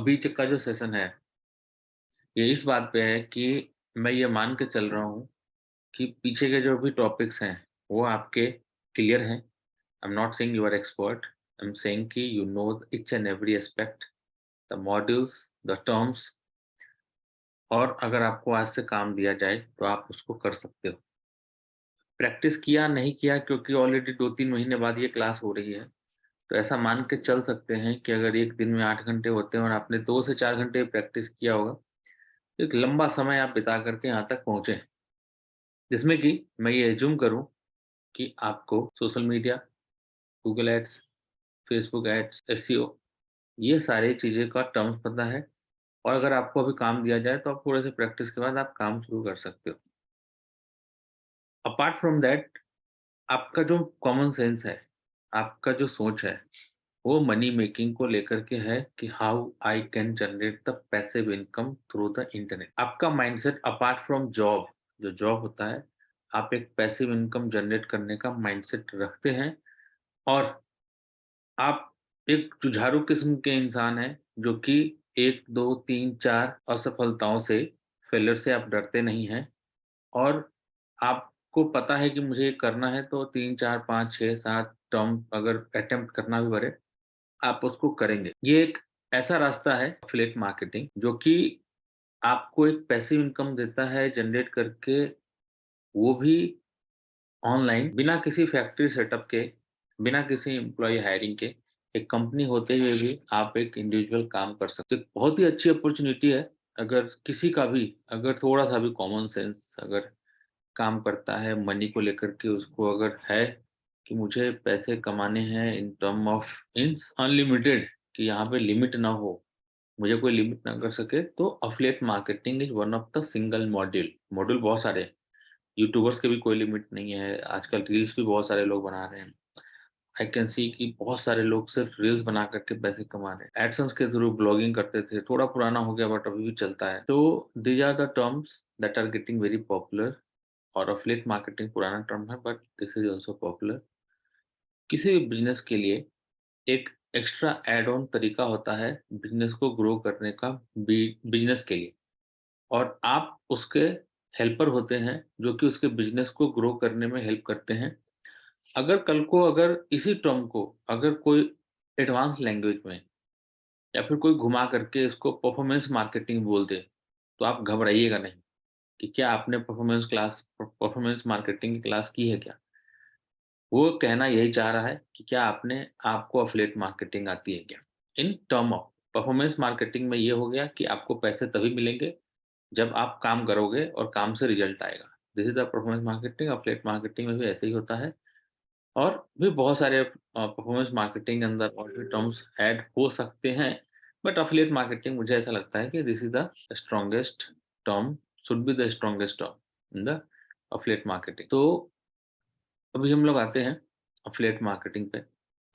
अभी का जो सेशन है, ये इस बात पे है कि मैं ये मान के चल रहा हूँ कि पीछे के जो भी टॉपिक्स हैं, वो आपके क्लियर हैं। I am not saying you are expert, I am saying कि you know each and every aspect, the modules, the terms. और अगर आपको आज से काम दिया जाए, तो आप उसको कर सकते हो। प्रैक्टिस किया, नहीं किया क्योंकि ऑलरेडी 2-3 महीने बाद ये क्लास हो रही है, तो ऐसा मान के चल सकते हैं कि अगर 1 दिन में 8 घंटे होते हैं और आपने 2 से 4 घंटे प्रैक्टिस किया होगा, तो एक लंबा समय आप बिता कर के यहाँ तक पहुँचे हैं। जिसमें कि मैं ये एज़्यूम करूँ कि आपको social media, Google ads, Facebook ads, SEO ये सारी चीज़ें का टर्म्स पता है और अगर आपको अभी काम दिया जाए तो आप थोड़े से प्रैक्टिस के बाद आप काम शुरू कर सकते हो। अपार्ट फ्रॉम दैट आपका जो कॉमन सेंस है, आपका जो सोच है, वो मनी मेकिंग को लेकर के है कि how I can generate the passive income through the internet. आपका माइंडसेट अपार्ट फ्रॉम जॉब, जो जॉब होता है, आप एक पैसिव इनकम जनरेट करने का माइंडसेट रखते हैं और आप एक जुझारू किस्म के इंसान हैं, जो कि 1, 2, 3, 4 असफलताओं से, फेलियर से आप डरते नहीं हैं और आपको पता है कि मुझे ये करना है तो 3, 4, 5, 6, 7 टर्म अगर अटेम्प्ट करना भी पड़े, आप उसको करेंगे। ये एक ऐसा रास्ता है एफिलिएट मार्केटिंग जो कि आपको एक पैसिव इनकम देता है जनरेट करके, वो भी ऑनलाइन बिना किसी फैक्ट्री सेटअप के, बिना किसी एम्प्लॉयी हायरिंग के, एक कंपनी होते हुए भी आप एक इंडिविजुअल काम कर सकते हो। बहुत ही अच्छी अपॉर्च्युनिटी है, अगर किसी का भी अगर थोड़ा-सा भी कॉमन सेंस अगर काम करता है, मनी को लेकर के उसको अगर है कि मुझे पैसे कमाने हैं इन टर्म ऑफ मीन्स अनलिमिटेड, कि यहाँ पे लिमिट ना हो, मुझे कोई लिमिट ना कर सके, तो affiliate marketing is one of the single module. Module बहुत सारे हैं, यूट्यूबर्स के भी कोई लिमिट नहीं है, आजकल रील्स भी बहुत सारे लोग बना रहे हैं। आई कैन सी कि बहुत सारे लोग सिर्फ रील्स बना करके पैसे कमा रहे हैं। एडसेंस के थ्रू ब्लॉगिंग करते थे, थोड़ा पुराना हो गया बट अभी भी चलता है। तो these are the terms that are getting very popular और एफिलिएट मार्केटिंग पुराना टर्म है but this is also popular. किसी भी बिज़नेस के लिए एक एक्स्ट्रा ऐड ऑन तरीका होता है बिज़नेस को ग्रो करने का, बिज़नेस के लिए, और आप उसके हेल्पर होते हैं जो कि उसके बिज़नेस को ग्रो करने में हेल्प करते हैं। अगर कल को अगर इसी टर्म को अगर कोई एडवांस लैंग्वेज में या फिर कोई घुमा करके इसको परफॉर्मेंस मार्केटिंग बोल दे, तो आप घबराइएगा नहीं कि क्या आपने परफॉर्मेंस मार्केटिंग की क्लास की है क्या? वो कहना यही चाह रहा है कि क्या आपको एफिलिएट मार्केटिंग आती है क्या? इन टर्म ऑफ परफॉर्मेंस मार्केटिंग में ये हो गया कि आपको पैसे तभी मिलेंगे जब आप काम करोगे और काम से रिजल्ट आएगा। This is the performance marketing. Affiliate marketing में भी ऐसे ही होता है और भी बहुत सारे परफॉर्मेंस मार्केटिंग के अंदर और भी टर्म्स ऐड हो सकते हैं, बट एफिलिएट मार्केटिंग मुझे ऐसा लगता है कि this is the strongest term, should be the strongest term in the affiliate marketing. तो अभी हम लोग आते हैं एफिलिएट मार्केटिंग पे।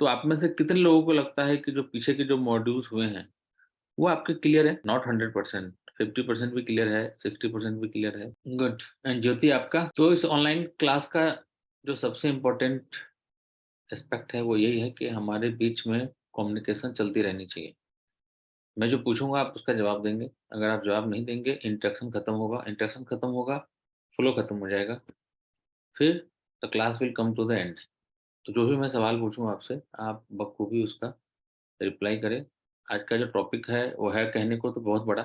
तो आप में से कितने लोगों को लगता है कि जो पीछे के जो मॉड्यूल्स हुए हैं, वो आपके क्लियर है? नॉट 100%, 50% भी क्लियर है, 60% भी क्लियर है। गुड। एंड ज्योति आपका? तो इस ऑनलाइन क्लास का जो सबसे इम्पोर्टेंट एस्पेक्ट है वो यही है कि हमारे बीच में कम्युनिकेशन चलती रहनी चाहिए। मैं जो पूछूँगा आप उसका जवाब देंगे। अगर आप जवाब नहीं देंगे, इंटरेक्शन खत्म होगा, फ्लो खत्म हो जाएगा। फिर the class will come to the end. तो जो भी मैं सवाल पूछूँ आपसे, आप बखूबी उसका रिप्लाई करें। आज का जो टॉपिक है, वो है कहने को तो बहुत बड़ा,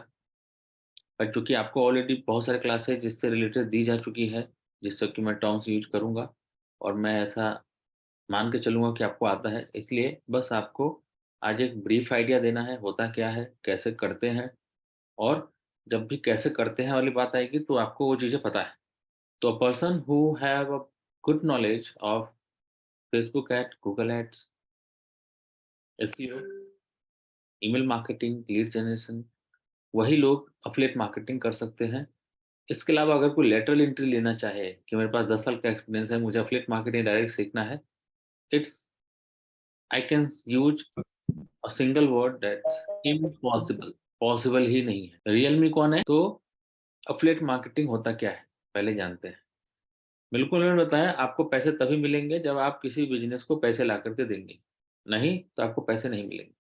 पर चूँकि आपको ऑलरेडी बहुत सारे क्लासेस जिससे रिलेटेड दी जा चुकी है, जिससे कि मैं टर्म्स यूज़ करूँगा और मैं ऐसा मान के चलूँगा कि आपको आता है, इसलिए बस आपको आज एक ब्रीफ आइडिया देना है, होता क्या है, कैसे करते हैं और जब भी कैसे करते हैं वाली बात आएगी, तो आपको वो चीज़ें पता है। तो a person who have a good knowledge of Facebook ad, Google ads, SEO, email marketing, lead generation, वही लोग एफिलिएट मार्केटिंग कर सकते हैं। इसके अलावा अगर कोई लेटरल एंट्री लेना चाहे कि मेरे पास 10 साल का एक्सपीरियंस है, मुझे एफिलिएट मार्केटिंग डायरेक्ट सीखना है, it's I can use a single word that's impossible, possible ही नहीं है। रियल मी कौन है? तो एफिलिएट मार्केटिंग होता क्या है? पहले जानते हैं। बिल्कुल मैंने बताया आपको पैसे तभी मिलेंगे जब आप किसी बिज़नेस को पैसे ला कर के देंगे, नहीं तो आपको पैसे नहीं मिलेंगे।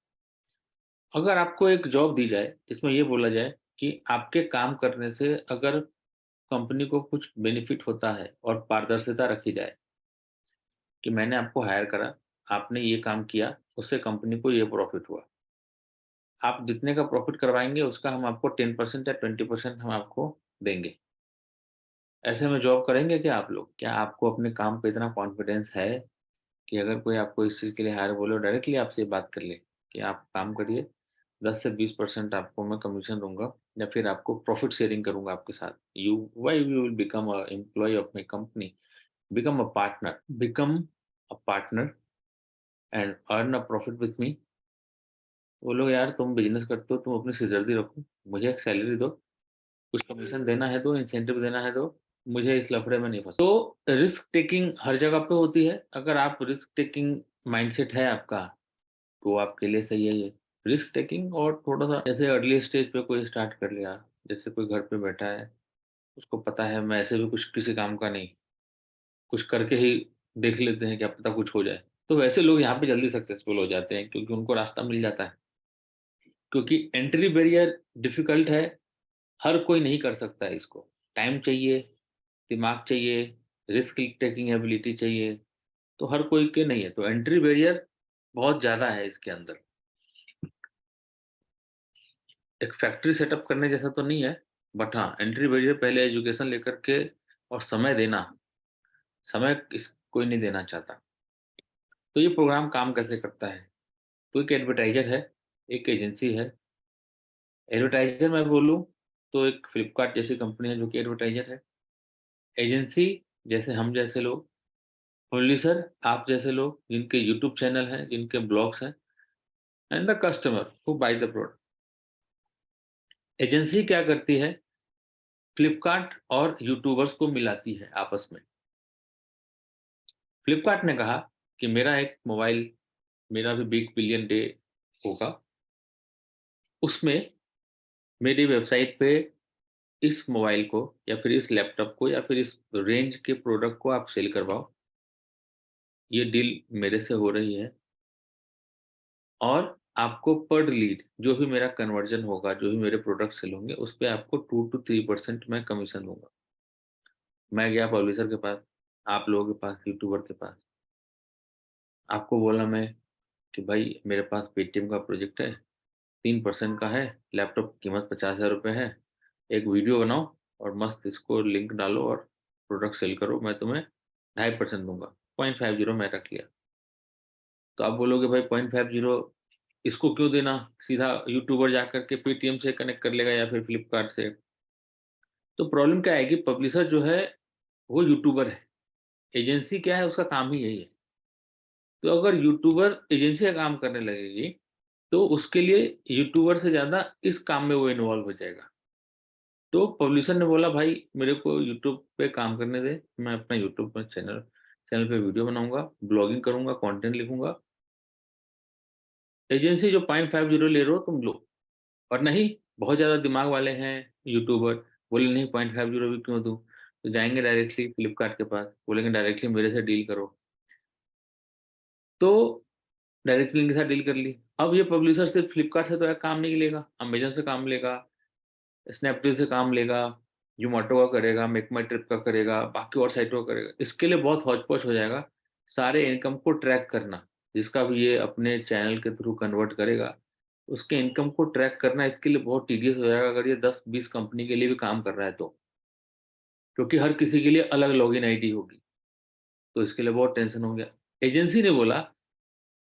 अगर आपको एक जॉब दी जाए, जिसमें ये बोला जाए कि आपके काम करने से अगर कंपनी को कुछ बेनिफिट होता है और पारदर्शिता रखी जाए कि मैंने आपको हायर करा, आपने ये काम किया, उससे कंपनी को ये प्रॉफ़िट हुआ। आप जितने का प्रॉफ़िट करवाएँगे उसका हम आपको 10% या 20% हम आपको देंगे। ऐसे में जॉब करेंगे क्या आप लोग? क्या आपको अपने काम पे इतना कॉन्फिडेंस है कि अगर कोई आपको इस चीज़ के लिए हायर बोले और डायरेक्टली आपसे ये बात कर ले कि आप काम करिए, 10 से 20% आपको मैं कमीशन दूँगा या फिर आपको प्रॉफिट शेयरिंग करूँगा आपके साथ। You will become a employee of my company, become a partner and earn a profit with me. बोलो यार तुम बिज़नेस करते हो, तुम अपनी सिरदर्दी रखो, मुझे एक सैलरी दो, कुछ कमीशन देना है दो, इंसेंटिव देना है दो, मुझे इस लफड़े में नहीं फँसना। तो रिस्क टेकिंग हर जगह पे होती है, अगर आप रिस्क टेकिंग माइंडसेट है आपका तो आपके लिए सही है ये। रिस्क टेकिंग और थोड़ा-सा जैसे अर्ली स्टेज पे कोई स्टार्ट कर लिया, जैसे कोई घर पे बैठा है, उसको पता है मैं ऐसे भी कुछ किसी काम का नहीं, कुछ करके ही देख लेते हैं क्या पता कुछ हो जाए। तो वैसे लोग यहाँ पे जल्दी सक्सेसफुल हो जाते हैं क्योंकि उनको रास्ता मिल जाता है। क्योंकि एंट्री बैरियर डिफ़िकल्ट है, हर कोई नहीं कर सकता है इसको। टाइम चाहिए, दिमाग चाहिए, रिस्क टेकिंग एबिलिटी चाहिए, तो हर कोई के नहीं है। तो एंट्री बैरियर बहुत ज़्यादा है इसके अंदर। एक फैक्ट्री सेटअप करने जैसा तो नहीं है, बट हाँ, एंट्री बैरियर पहले एजुकेशन लेकर के और समय देना, समय कोई नहीं देना चाहता। तो ये प्रोग्राम काम कैसे करता है? तो एक एडवर्टाइज़र है, एक एजेंसी है। एडवर्टाइज़र मैं बोलूँ तो एक फ्लिपकार्ट जैसी कंपनी है जो कि एडवर्टाइज़र है। एजेंसी जैसे हम जैसे लोग, पब्लिशर आप जैसे लोग जिनके यूट्यूब चैनल हैं, जिनके ब्लॉग्स हैं and the customer who by the product. Agency क्या करती है? फ्लिपकार्ट और यूट्यूबर्स को मिलाती है आपस में। फ्लिपकार्ट ने कहा कि मेरा एक मोबाइल, मेरा भी बिग बिलियन डे होगा, उसमें मेरी वेबसाइट पे इस मोबाइल को या फिर इस लैपटॉप को या फिर इस रेंज के प्रोडक्ट को आप सेल करवाओ। ये डील मेरे से हो रही है और आपको पर लीड जो भी मेरा कन्वर्जन होगा, जो भी मेरे प्रोडक्ट सेल होंगे, उस पे आपको 2 टू 3% मैं कमीशन दूँगा। मैं गया पब्लिशर के पास, आप लोगों के पास, यूट्यूबर के पास, आपको बोला मैं कि भाई मेरे पास पेटीएम का प्रोजेक्ट है, 3% का है, लैपटॉप की कीमत ₹50,000 है। एक वीडियो बनाओ और मस्त इसको लिंक डालो और प्रोडक्ट सेल करो, मैं तुम्हें 2.5% दूँगा, 0.50 मैं रख लिया। तो आप बोलोगे भाई 0.50 इसको क्यों देना? सीधा यूट्यूबर जाकर के पेटीएम से कनेक्ट कर लेगा या फिर फ्लिपकार्ट से। तो प्रॉब्लम क्या आएगी पब्लिशर जो है वो यूट्यूबर है, एजेंसी क्या है उसका काम ही यही है। तो अगर यूट्यूबर एजेंसी का काम करने लगेगी, तो उसके लिए यूट्यूबर से ज़्यादा इस काम में वो इन्वॉल्व हो जाएगा। तो पब्लिशर ने बोला भाई मेरे को यूट्यूब पे काम करने दे, मैं अपना यूट्यूब पे चैनल चैनल पे वीडियो बनाऊँगा, ब्लॉगिंग करूँगा, कंटेंट लिखूँगा। एजेंसी जो 0.50 ले रहे हो तुम लो और नहीं बहुत ज़्यादा दिमाग वाले हैं यूट्यूबर, बोले नहीं 0.50 भी क्यों दूँ? तो जाएँगे डायरेक्टली फ्लिपकार्ट के पास, बोलेंगे डायरेक्टली मेरे से डील करो। तो डायरेक्टली इनके साथ डील कर ली। अब ये पब्लिशर सिर्फ़ फ्लिपकार्ट से तो यार काम नहीं लेगा, अमेज़न से काम लेगा, स्नैपडील से काम लेगा, ज़ोमैटो का करेगा, मेक माई ट्रिप का करेगा, बाकी और साइटों का करेगा। इसके लिए बहुत हौच-पौच हो जाएगा, सारे इनकम को ट्रैक करना, जिसका भी ये अपने चैनल के थ्रू कन्वर्ट करेगा, उसके इनकम को ट्रैक करना इसके लिए बहुत टीडियस हो जाएगा अगर ये 10-20 कंपनी के लिए भी काम कर रहा है तो। क्योंकि हर किसी के लिए अलग लॉगिन आईडी होगी, तो इसके लिए बहुत टेंशन हो गया। एजेंसी ने बोला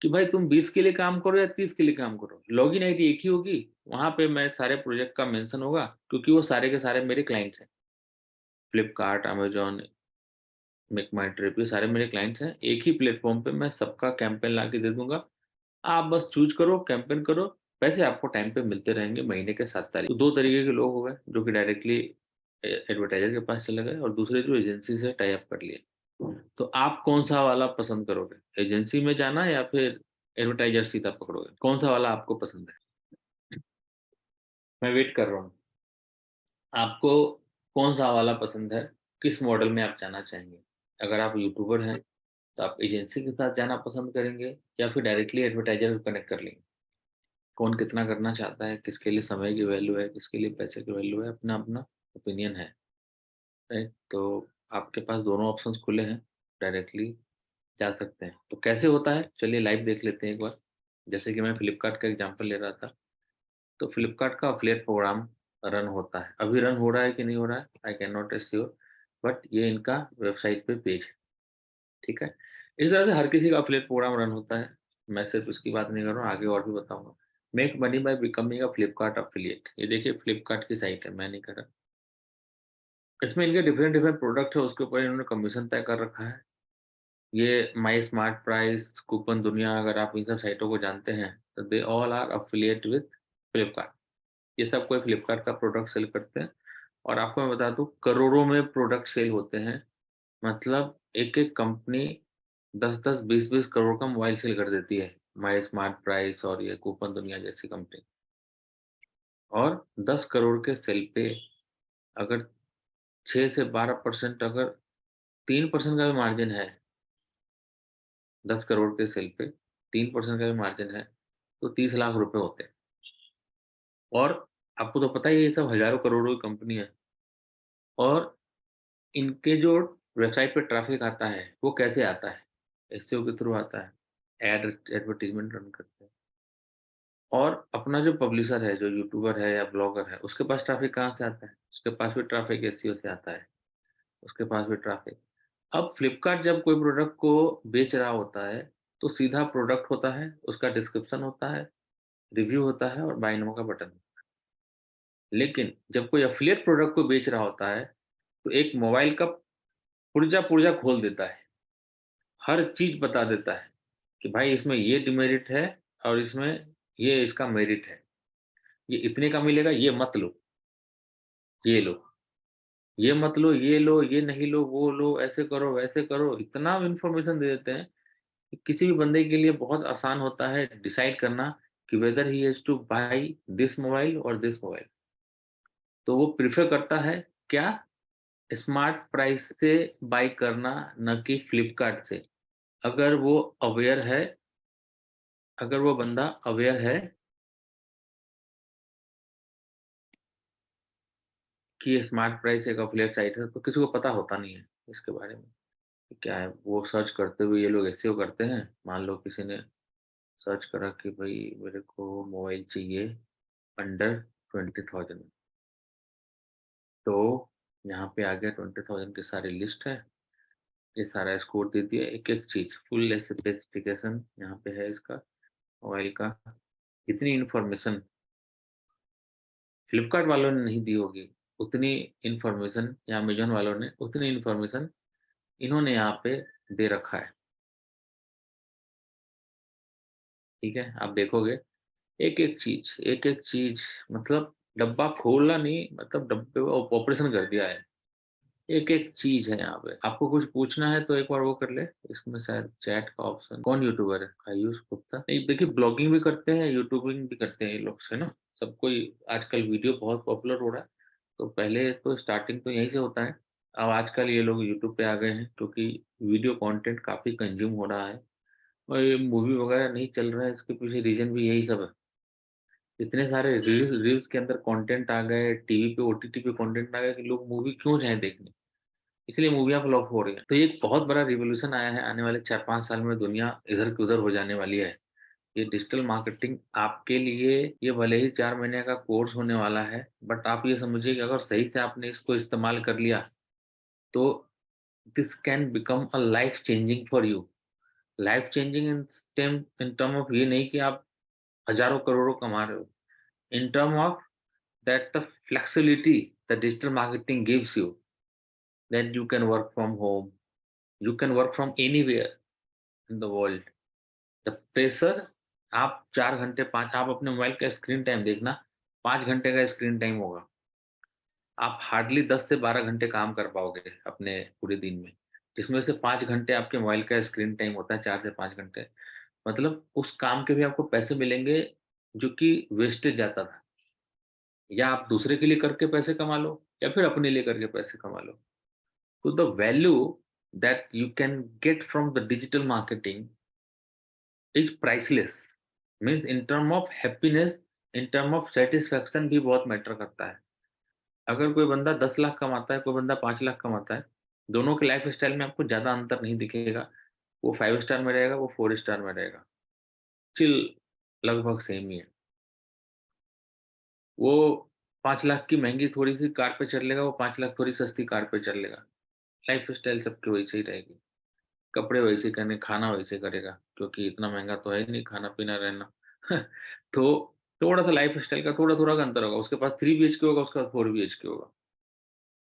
कि भाई तुम 20 के लिए काम करो या 30 के लिए काम करो, लॉगिन आईडी एक ही होगी, वहाँ पे मैं सारे प्रोजेक्ट का मेंशन होगा क्योंकि वो सारे के सारे मेरे क्लाइंट्स हैं। फ्लिपकार्ट, अमेज़न, मेक माई ट्रिप ये सारे मेरे क्लाइंट्स हैं। एक ही प्लेटफ़ॉर्म पे मैं सबका कैंपेन ला के दे दूँगा। आप बस चूज़ करो, कैंपेन करो, पैसे आपको टाइम पे मिलते रहेंगे महीने के 7 तारीख। तो 2 तरीके के लोग हो गए जो कि डायरेक्टली एडवर्टाइज़र के पास चले गए और दूसरे जो एजेंसी से टाई अप कर लिए। तो आप कौन-सा वाला पसंद करोगे? एजेंसी में जाना या फिर एडवर्टाइज़र सीधा पकड़ोगे? कौन-सा वाला आपको पसंद है? मैं वेट कर रहा हूँ। आपको कौन-सा वाला पसंद है? किस मॉडल में आप जाना चाहेंगे? अगर आप यूट्यूबर हैं, तो आप एजेंसी के साथ जाना पसंद करेंगे या फिर डायरेक्टली एडवर्टाइज़र को कनेक्ट कर लेंगे? कौन कितना करना चाहता है, किसके लिए समय की वैल्यू है, किसके लिए पैसे की वैल्यू है, अपना-अपना ओपिनियन है, राइट? तो आपके पास दोनों ऑप्शंस खुले हैं, डायरेक्टली जा सकते हैं। तो कैसे होता है? चलिए लाइव देख लेते हैं एक बार। जैसे कि मैं फ्लिपकार्ट का एग्ज़ाम्पल ले रहा था, तो फ्लिपकार्ट का एफ़िलिएट प्रोग्राम रन होता है। अभी रन हो रहा है कि नहीं हो रहा है, आई कैन नॉट एश्योर, बट ये इनका वेबसाइट पे पेज है, ठीक है? इस तरह से हर किसी का एफ़िलिएट प्रोग्राम रन होता है। मैं सिर्फ़ इसकी बात नहीं कर रहा हूँ, आगे और भी बताऊँगा। Make money by becoming a Flipkart affiliate. ये देखिए फ्लिपकार्ट की साइट है, मैं नहीं कर रहा। इसमें इनके डिफरेंट डिफरेंट प्रोडक्ट है, उसके ऊपर इन्होंने कमीशन तय कर रखा है। ये माई स्मार्ट प्राइस, कूपन दुनिया, अगर आप इन सब साइटों को जानते हैं, तो they all are affiliate with Flipkart. ये सब कोई फ्लिपकार्ट का प्रोडक्ट सेल करते हैं और आपको मैं बता दूँ करोड़ों में प्रोडक्ट सेल होते हैं। मतलब एक-एक कंपनी 10-10, 20-20 करोड़ का मोबाइल सेल कर देती है। माई स्मार्ट प्राइस और ये कूपन दुनिया जैसी कंपनी। और 10 करोड़ के सेल पे अगर 6 से 12% अगर 3% का भी मार्जिन है, 10 करोड़ के सेल पे 3% का भी मार्जिन है, तो 30 लाख रुपए होते हैं। और आपको तो पता ही है ये सब हज़ारों करोड़ों की कंपनी है और इनके जो वेबसाइट पे ट्रैफ़िक आता है, वो कैसे आता है? एसईओ के थ्रू आता है। एडवर्टाइज़मेंट रन करते हैं और अपना जो पब्लिशर है, जो यूट्यूबर है या ब्लॉगर है, उसके पास ट्रैफ़िक कहाँ से आता है? उसके पास भी ट्रैफ़िक एसईओ से आता है, उसके पास भी ट्रैफ़िक। अब फ्लिपकार्ट जब कोई प्रोडक्ट को बेच रहा होता है, तो सीधा प्रोडक्ट होता है, उसका डिस्क्रिप्शन होता है, रिव्यू होता है और बाय नाउ का बटन। लेकिन जब कोई एफ़िलिएट प्रोडक्ट को बेच रहा होता है, तो एक मोबाइल का पुर्जा-पुर्जा खोल देता है। हर चीज़ बता देता है कि भाई इसमें ये डिमेरिट है और इसमें ये इसका मेरिट है। ये इतने का मिलेगा, ये मत लो, ये लो। ये मत लो, ये लो, ये नहीं लो, वो लो, ऐसे करो, वैसे करो। इतना इन्फॉर्मेशन दे देते हैं कि किसी भी बंदे के लिए बहुत आसान होता है डिसाइड करना कि whether he has to buy this mobile और दिस मोबाइल। तो वो प्रेफ़र करता है क्या? स्मार्ट प्राइस से बाय करना, ना कि फ्लिपकार्ट से। अगर वो अवेयर है अगर वो बंदा अवेयर है कि ये स्मार्ट प्राइस एक एफ़िलिएट साइट है, तो किसी को पता होता नहीं है इसके बारे में, कि क्या है। वो सर्च करते हुए ये लोग एसईओ करते हैं। मान लो किसी ने सर्च करा कि भई मेरे को मोबाइल चाहिए अंडर 20,000 में, तो यहाँ पे आ गया 20,000 की सारी लिस्ट है। ये सारा स्कोर दे दिया, एक-एक चीज़, फुल स्पेसिफ़िकेशन यहाँ पे है इसका मोबाइल का। इतनी इन्फॉर्मेशन फ्लिपकार्ट वालों ने नहीं दी होगी, उतनी इन्फॉर्मेशन या अमेज़न वालों ने उतनी इन्फॉर्मेशन इन्होंने यहाँ पे दे रखा है, ठीक है? आप देखोगे एक-एक चीज़ मतलब डब्बा खोला नहीं मतलब डब्बे को ऑपरेशन कर दिया है। एक-एक चीज़ है यहाँ पे। आपको कुछ पूछना है तो एक बार वो कर ले, इसमें शायद चैट का ऑप्शन कौन यूट्यूबर है? आयुष गुप्ता? नहीं देखिए ब्लॉगिंग भी करते हैं, यूट्यूबिंग भी करते हैं ये लोग, है ना? सब कोई आजकल वीडियो बहुत पॉपुलर हो रहा है, तो पहले तो स्टार्टिंग तो यहीं से होता है। अब आजकल ये लोग यूट्यूब पे आ गए हैं क्योंकि वीडियो कंटेंट काफ़ी कंज़्यूम हो रहा है और ये मूवी वगैरह नहीं चल रहा है, इसके पीछे रीज़न भी यही सब है। इतने सारे रील्स के अंदर कंटेंट आ गए, टीवी पे ओटीटी पे कंटेंट आ गया कि लोग मूवी क्यों जाएँ देखने? इसलिए मूवियाँ फ्लॉप हो रही हैं। तो ये एक बहुत बड़ा रिवॉल्यूशन आया है, आने वाले 4-5 साल में दुनिया इधर की उधर हो जाने वाली है। ये डिजिटल मार्केटिंग आपके लिए ये भले ही 4 महीने का कोर्स होने वाला है, बट आप ये समझिए कि अगर सही से आपने इसको इस्तेमाल कर लिया, तो this can become a life changing for you. Life changing in term of ये नहीं कि आप हज़ारों करोड़ों कमा रहे हो। इन term of that the flexibility the digital marketing gives you, that you can work from home, you can work from anywhere in the world. The pressure आप 4 घंटे 5 आप अपने मोबाइल का स्क्रीन टाइम देखना, 5 घंटे का स्क्रीन टाइम होगा। आप हार्डली 10 से 12 घंटे काम कर पाओगे अपने पूरे दिन में, जिसमें से 5 घंटे आपके मोबाइल का स्क्रीन टाइम होता है, 4 से 5 घंटे। मतलब उस काम के भी आपको पैसे मिलेंगे, जो कि वेस्टेज जाता था। या आप दूसरे के लिए करके पैसे कमा लो या फिर अपने लिए करके पैसे कमा लो। तो the value that you can get from the digital marketing is priceless. Means in term of happiness, in term of satisfaction भी बहुत मैटर करता है। अगर कोई बंदा 10 लाख कमाता है, कोई बंदा 5 लाख कमाता है, दोनों के लाइफ़स्टाइल में आपको ज़्यादा अंतर नहीं दिखेगा। वो 5 स्टार में रहेगा, वो 4 स्टार में रहेगा। चिल लगभग सेम ही है। वो 5 लाख की महँगी थोड़ी-सी कार पे चढ़ लेगा, वो 5 लाख थोड़ी सस्ती कार पे चढ़ लेगा। लाइफ़स्टाइल सबकी वैसे ही रहेगी। कपड़े वैसे करने, खाना वैसे करेगा, क्योंकि इतना महँगा तो है ही नहीं खाना-पीना रहना। तो थोड़ा-सा लाइफ़स्टाइल का थोड़ा-थोड़ा का अंतर होगा। उसके पास 3 बीएचके होगा, उसके पास 4 बीएचके होगा।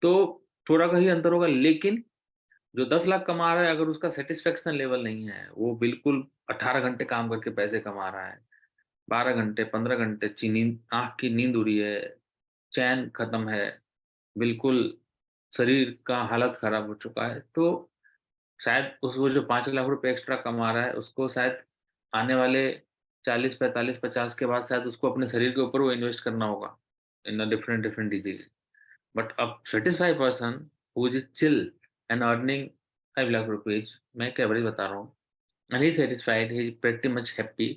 तो थोड़ा का ही अंतर होगा, लेकिन जो 10 लाख कमा रहा है, अगर उसका सैटिस्फैक्शन लेवल नहीं है, वो बिल्कुल 18 घंटे काम करके पैसे कमा रहा है, 12 घंटे, 15 घंटे नींद, आँख की नींद उड़ी है, चैन खत्म है, बिल्कुल शरीर का हालत खराब हो चुका है, तो शायद उस वो जो 5 लाख रुपए एक्स्ट्रा कमा रहा है, उसको शायद आने वाले 40, 45, 50 के बाद शायद उसको अपने शरीर के ऊपर वो इन्वेस्ट करना होगा, in a different different diseases. But a satisfied person who is chill and earning 5 lakh rupees, मैं एक एवरेज बता रहा हूँ, and he is satisfied, he is pretty much happy।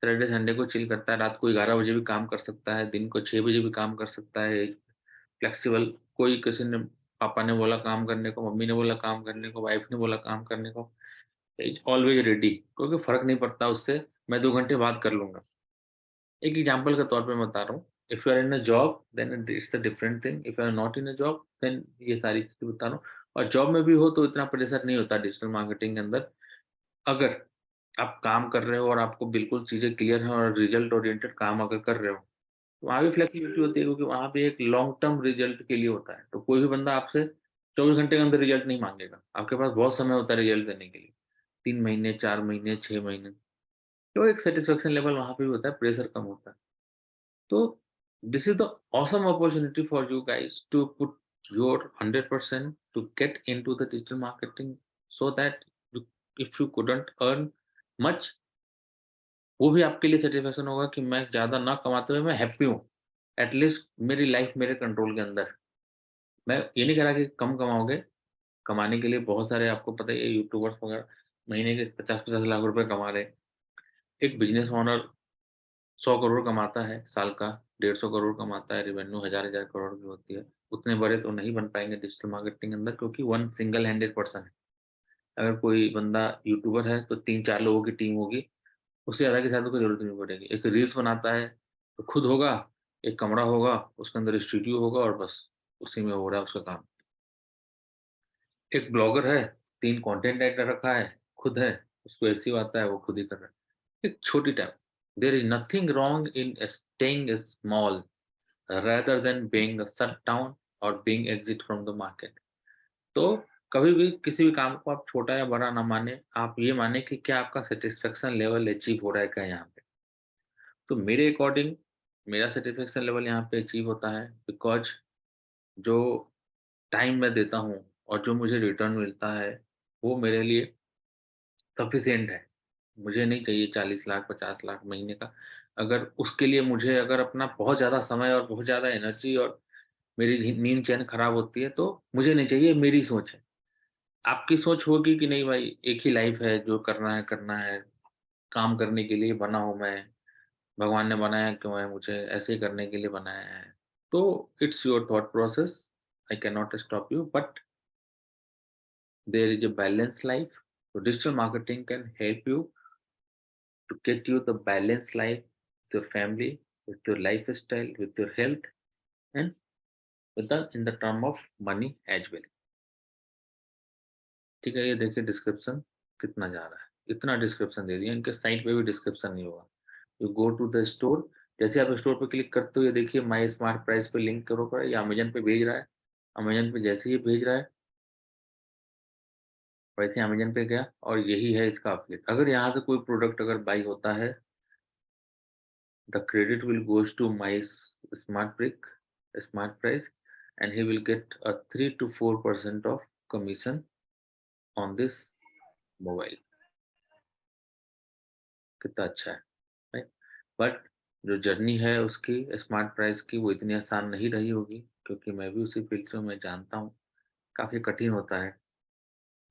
Saturday Sunday को चिल करता है, रात को 11 बजे भी काम कर सकता है, दिन को 6 बजे भी काम कर सकता है, फ्लेक्सिबल। कोई किसी ने, पापा ने बोला काम करने को, मम्मी ने बोला काम करने को, वाइफ ने बोला काम करने को, इज ऑलवेज रेडी, क्योंकि फर्क नहीं पड़ता उससे, मैं 2 घंटे बाद कर लूंगा। एक एग्जांपल के तौर पे मैं बता रहा हूँ, if you are in a job then it's a different thing, if you are not in a job then ये सारी चीज़ें बता रहा हूँ। और जॉब में भी हो तो इतना प्रेशर नहीं होता डिजिटल मार्केटिंग के अंदर। अगर आप काम कर रहे हो और आपको बिल्कुल चीज़ें क्लियर हैं और रिजल्ट ओरिएंटेड काम अगर कर रहे हो, तो वहाँ भी फ्लेक्सिबिलिटी होती है, क्योंकि वहाँ पे एक लॉन्ग टर्म रिजल्ट के लिए होता है। तो कोई भी बंदा आपसे 24 घंटे के अंदर रिजल्ट नहीं माँगेगा। आपके पास बहुत समय होता है रिजल्ट देने के लिए। 3 महीने, 4 महीने, 6 महीने। तो एक सैटिस्फैक्शन लेवल वहाँ पे भी होता है, प्रेशर कम होता है। So this is the awesome opportunity for you guys to put your 100% to get into the digital marketing, so that you, if you couldn't earn much, वो भी आपके लिए सेटिस्फैक्शन होगा कि मैं ज़्यादा ना कमाते हुए मैं हैप्पी हूँ। एटलीस्ट मेरी लाइफ मेरे कंट्रोल के अंदर। मैं ये नहीं कह रहा कि कम कमाओगे, कमाने के लिए बहुत सारे आपको पता ही है यूट्यूबर्स वगैरह महीने के 50-50 लाख रुपए कमा रहे हैं। एक बिज़नेस ओनर 100 करोड़ कमाता है साल का, 150 करोड़ कमाता है, रेवेन्यू हज़ार-हज़ार करोड़ की होती है। उतने बड़े तो नहीं बन पाएँगे डिजिटल मार्केटिंग के अंदर, क्योंकि वन सिंगल हैंडेड पर्सन है। अगर कोई बंदा यूट्यूबर है तो 3-4 लोगों की टीम होगी, उससे ज़्यादा की शायद कोई ज़रूरत नहीं पड़ेगी। एक रील्स बनाता है तो खुद होगा, एक कमरा होगा, उसके अंदर स्टूडियो होगा और बस उसी में हो रहा है उसका काम। एक ब्लॉगर है, 3 कंटेंट राइटर रखा है, खुद है, उसको एसईओ आता है, वो खुद ही कर रहा है। एक छोटी time, there is nothing wrong in staying small rather than being shut down or being exit from the market। तो कभी भी किसी भी काम को आप छोटा या बड़ा ना माने, आप ये माने कि क्या आपका सैटिस्फैक्शन लेवल अचीव हो रहा है क्या यहाँ पे। तो मेरे अकॉर्डिंग मेरा सैटिस्फैक्शन लेवल यहाँ पे अचीव होता है, बिकॉज़ जो टाइम मैं देता हूँ और जो मुझे रिटर्न मिलता है, वो मेरे लिए सफिशिएंट है। मुझे नहीं चाहिए 40 लाख, 50 लाख महीने का। अगर उसके लिए मुझे अगर अपना बहुत ज़्यादा समय और बहुत ज़्यादा एनर्जी और मेरी नींद चैन खराब होती है, तो मुझे नहीं चाहिए, मेरी सोच है। आपकी सोच होगी कि नहीं भाई, एक ही लाइफ़ है, जो करना है, काम करने के लिए बना हूँ मैं, भगवान ने बनाया क्यों है मुझे, ऐसे ही करने के लिए बनाया है। तो it's your thought process, I can not stop you, but there is a balance life. तो digital marketing can help you to get you the balanced life with your family, with your lifestyle, with your health, and with the in the term of money as well। ठीक है, ये देखिए description कितना जा रहा है, इतना description दे दिया, इनके साइट पे भी डिस्क्रिप्शन नहीं होगा। You go to the store, जैसे आप स्टोर पे क्लिक करते हो, ये देखिए माई स्मार्ट प्राइस पे लिंक करो पर ये अमेज़न पे भेज रहा है। अमेज़न पे जैसे ही भेज रहा है, वैसे अमेज़न पे गया और यही है इसका अपडेट। अगर यहाँ से कोई प्रोडक्ट अगर बाय होता है, the credit will goes to my smart brick, smart price, and he will get a 3 to 4% of commission on this mobile। कितना अच्छा है, राइट? बट जो जर्नी है उसकी स्मार्ट प्राइस की, वो इतनी आसान नहीं रही होगी, क्योंकि मैं भी उसी फील्ड से हूँ, मैं जानता हूँ काफ़ी कठिन होता है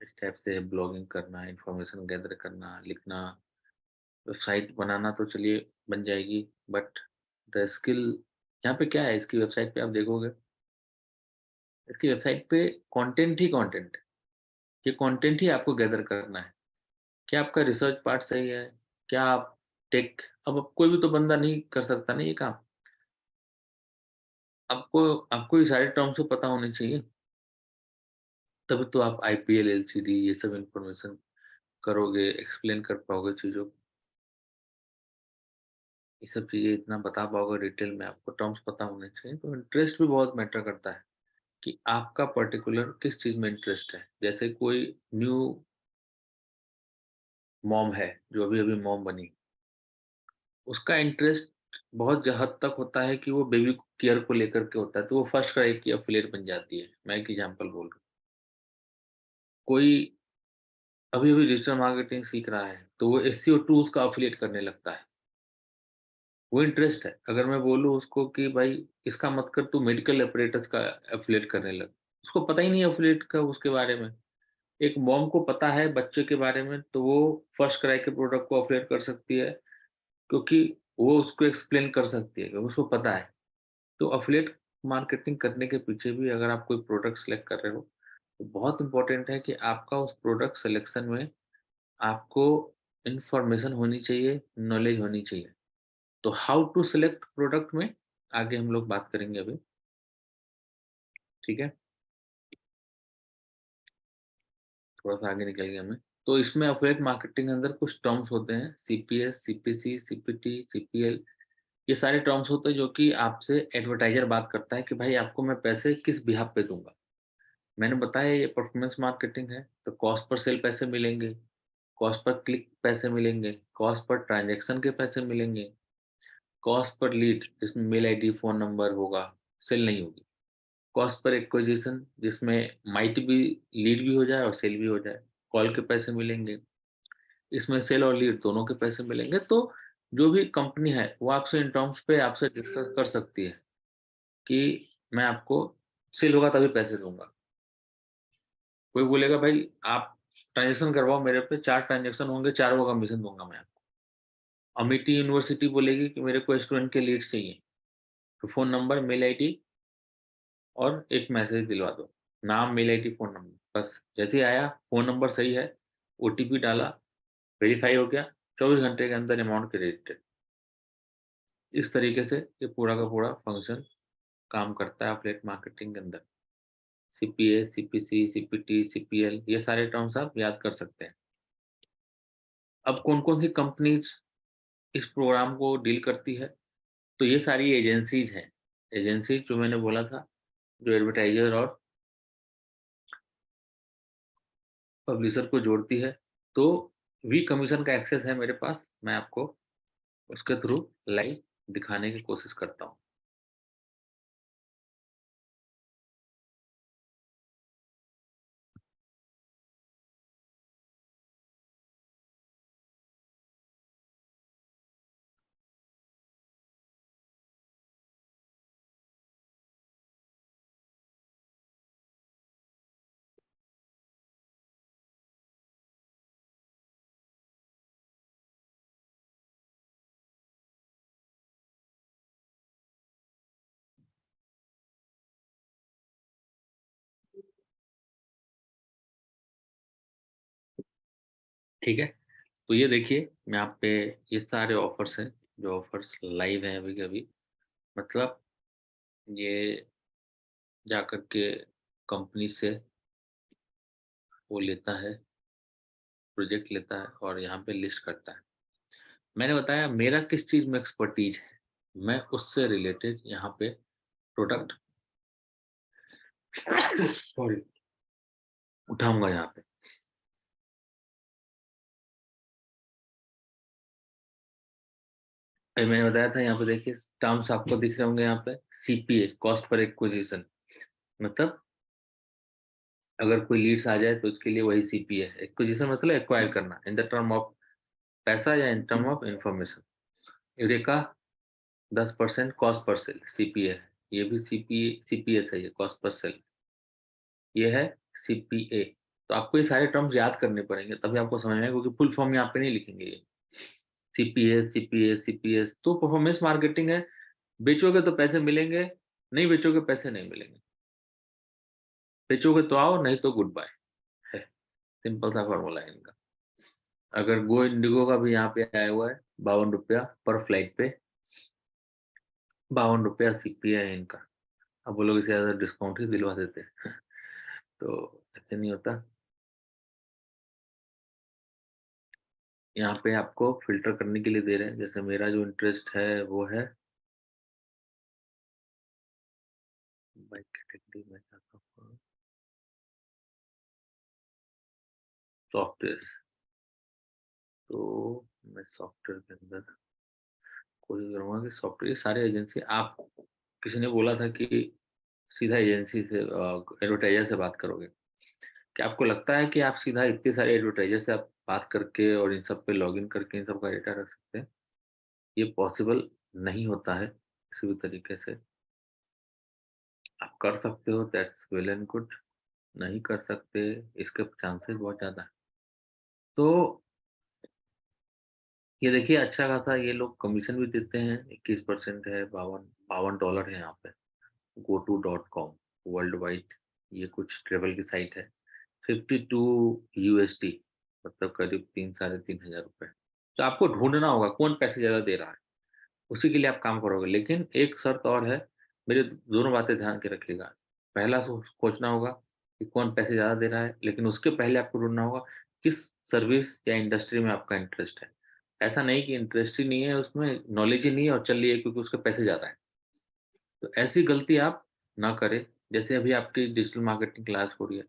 इस टाइप से ब्लॉगिंग करना, इन्फॉर्मेशन गैदर करना, लिखना, वेबसाइट बनाना तो चलिए बन जाएगी, बट द स्किल यहाँ पे क्या है, इसकी वेबसाइट पे आप देखोगे, इसकी वेबसाइट पे कंटेंट ही कंटेंट है। ये कंटेंट ही आपको गैदर करना है। क्या आपका रिसर्च पार्ट सही है? क्या आप टेक अब कोई भी तो बंदा नहीं कर सकता ना ये काम। आपको आपको ये सारे टर्म्स तो पता होने चाहिए, तभी तो आप आईपीएल, एलसीडी ये सब इन्फॉर्मेशन करोगे, एक्सप्लेन कर पाओगे चीज़ों को। ये सब चीज़ें इतना बता पाओगे डिटेल में, आपको टर्म्स पता होने चाहिए। तो इंटरेस्ट भी बहुत मैटर करता है कि आपका पर्टिकुलर किस चीज़ में इंटरेस्ट है। जैसे कोई न्यू मॉम है, जो अभी-अभी मॉम बनी, उसका इंटरेस्ट बहुत हद तक होता है कि वो बेबी केयर को लेकर के होता है, तो वो फर्स्ट क्राई की एफिलिएट बन जाती है। मैं एक एग्ज़ाम्पल बोल रहा हूँ। कोई अभी-अभी डिजिटल मार्केटिंग सीख रहा है, तो वो एसईओ टूल्स का एफिलिएट करने लगता है। वो इंटरेस्ट है। अगर मैं बोलूँ उसको कि भाई इसका मत कर, तू मेडिकल एपरेटस का एफिलिएट करने लग। उसको पता ही नहीं है एफिलिएट का उसके बारे में। एक मॉम को पता है बच्चे के बारे में, तो वो फर्स्ट क्राई के प्रोडक्ट को एफिलिएट कर सकती है, क्योंकि वो उसको एक्सप्लेन कर सकती है, क्योंकि उसको पता है। तो एफिलिएट मार्केटिंग करने के पीछे भी अगर आप कोई प्रोडक्ट सेलेक्ट कर रहे हो, तो बहुत इम्पोर्टेंट है कि आपका उस प्रोडक्ट सिलेक्शन में आपको इन्फॉर्मेशन होनी चाहिए, नॉलेज होनी चाहिए। तो हाउ टू सिलेक्ट प्रोडक्ट में आगे हम लोग बात करेंगे अभी, ठीक है? थोड़ा-सा आगे निकल गए हमें। तो इसमें एफिलिएट मार्केटिंग के अंदर कुछ टर्म्स होते हैं, सीपीएस, सीपीसी, सीपीटी, सीपीएल, ये सारे टर्म्स होते हैं जो कि आपसे एडवर्टाइज़र बात करता है कि भाई आपको मैं पैसे किस बिहाफ़ पे दूँगा। मैंने बताया ये परफॉर्मेंस मार्केटिंग है, तो कॉस्ट पर सेल पैसे मिलेंगे, कॉस्ट पर क्लिक पैसे मिलेंगे, कॉस्ट पर ट्रांज़ैक्शन के पैसे मिलेंगे, कॉस्ट पर लीड जिसमें मेल आईडी, फ़ोन नंबर होगा, सेल नहीं होगी। कॉस्ट पर एक्विजिशन जिसमें माइट भी लीड भी हो जाए और सेल भी हो जाए, कॉल के पैसे मिलेंगे। इसमें सेल और लीड दोनों के पैसे मिलेंगे। तो जो भी कंपनी है वो आपसे इन टर्म्स पे आपसे डिस्कस कर सकती है कि मैं आपको सेल होगा तभी पैसे दूँगा। कोई बोलेगा भाई आप ट्रांज़ैक्शन करवाओ मेरे पे, 4 ट्रांज़ैक्शन होंगे, चारों का कमीशन दूँगा मैं आपको। अमिटी यूनिवर्सिटी बोलेगी कि मेरे को स्टूडेंट के लीड्स चाहिए, तो फ़ोन नंबर, मेल आईडी और एक मैसेज दिलवा दो। नाम, मेल आईडी, फ़ोन नंबर बस। जैसे ही आया, फ़ोन नंबर सही है, ओटीपी डाला, वेरीफ़ाई हो गया, 24 घंटे के अंदर अमाउंट क्रेडिटेड। इस तरीके से ये पूरा का पूरा फंक्शन काम करता है एफिलिएट मार्केटिंग के अंदर। सीपीए, सीपीसी, सीपीटी, सीपीएल ये सारे टर्म्स आप याद कर सकते हैं। अब कौन-कौन सी कंपनीज़ इस प्रोग्राम को डील करती है? तो ये सारी एजेंसीज़ हैं। एजेंसीज़ जो मैंने बोला था, जो एडवर्टाइज़र और पब्लिशर को जोड़ती है। तो वी कमीशन का एक्सेस है मेरे पास, मैं आपको उसके थ्रू लाइव दिखाने की कोशिश करता हूँ। ठीक है? तो ये देखिए, मैं आप पे ये सारे ऑफ़र्स हैं, जो ऑफ़र्स लाइव हैं अभी के अभी। मतलब ये जाकर के कंपनी से वो लेता है, प्रोजेक्ट लेता है और यहाँ पे लिस्ट करता है। मैंने बताया मेरा किस चीज़ में एक्सपर्टीज़ है, मैं उससे रिलेटेड यहाँ पे प्रोडक्ट सॉरी उठाऊँगा यहाँ पे। अभी मैंने बताया था यहाँ पे देखिए टर्म्स आपको दिख रहे होंगे यहाँ पे सीपीए कॉस्ट पर एक्विजिशन मतलब अगर कोई लीड्स आ जाए तो उसके लिए वही सीपीए है। एक्विजिशन मतलब एक्वायर करना इन द टर्म ऑफ पैसा या in term of information. Eureka 10% cost पर सेल सीपीए है। ये भी सीपीएस है ये कॉस्ट पर सेल। ये है सीपीए। तो आपको ये सारे टर्म्स याद करने पड़ेंगे तभी आपको समझ में आएगा क्योंकि फुल फॉर्म यहाँ पे नहीं लिखेंगे ये। सीपीएस तो परफॉर्मेंस मार्केटिंग है। बेचोगे तो पैसे मिलेंगे, नहीं बेचोगे पैसे नहीं मिलेंगे। बेचोगे तो आओ, नहीं तो गुड बाय है। सिंपल सा फॉर्मूला है इनका। अगर गो इंडिगो का भी यहाँ पे आया हुआ है ₹52 पर फ्लाइट पे, ₹52 सीपीए है इनका। अब वो लोग इससे ज़्यादा डिस्काउंट ही दिलवा देते हैं। तो ऐसे नहीं होता। यहाँ पे आपको फ़िल्टर करने के लिए दे रहे हैं, जैसे मेरा जो इंटरेस्ट है वो है बाय कैटेगरी में जाता हूँ, सॉफ्टवेयर्स। तो मैं सॉफ्टवेयर के अंदर कोशिश करूँगा कि सॉफ्टवेयर ये सारे एजेंसी आप किसी ने बोला था कि सीधा एजेंसी से एडवर्टाइज़र से बात करोगे। क्या आपको लगता है कि आप सीधा इतने सारे एडवर्टाइज़र से आप बात करके और इन सब पे लॉगिन करके इन सब का डेटा रख सकते हैं? ये पॉसिबल नहीं होता है किसी भी तरीके से। आप कर सकते हो दैट्स वेल एंड गुड, नहीं कर सकते इसके चांसेस बहुत ज़्यादा हैं। तो ये देखिए अच्छा खासा ये लोग कमीशन भी देते हैं, 21% है, 52 $52 है यहाँ पे। GoTo.com वर्ल्ड वाइड ये कुछ ट्रैवल की साइट है। 52 यूएसडी मतलब करीब 3 साढ़े 3 हज़ार रुपए। तो आपको ढूँढना होगा कौन पैसे ज़्यादा दे रहा है, उसी के लिए आप काम करोगे। लेकिन एक शर्त और है, मेरे दोनों बातें ध्यान के रखिएगा। पहला खोजना होगा कि कौन पैसे ज़्यादा दे रहा है, लेकिन उसके पहले आपको ढूँढना होगा किस सर्विस या इंडस्ट्री में आपका इंटरेस्ट है। ऐसा नहीं कि इंटरेस्ट ही नहीं है उसमें, नॉलेज ही नहीं है और चल लिए क्योंकि उसके पैसे ज़्यादा हैं। तो ऐसी गलती आप ना करें। जैसे अभी आपकी डिजिटल मार्केटिंग क्लास हो रही है,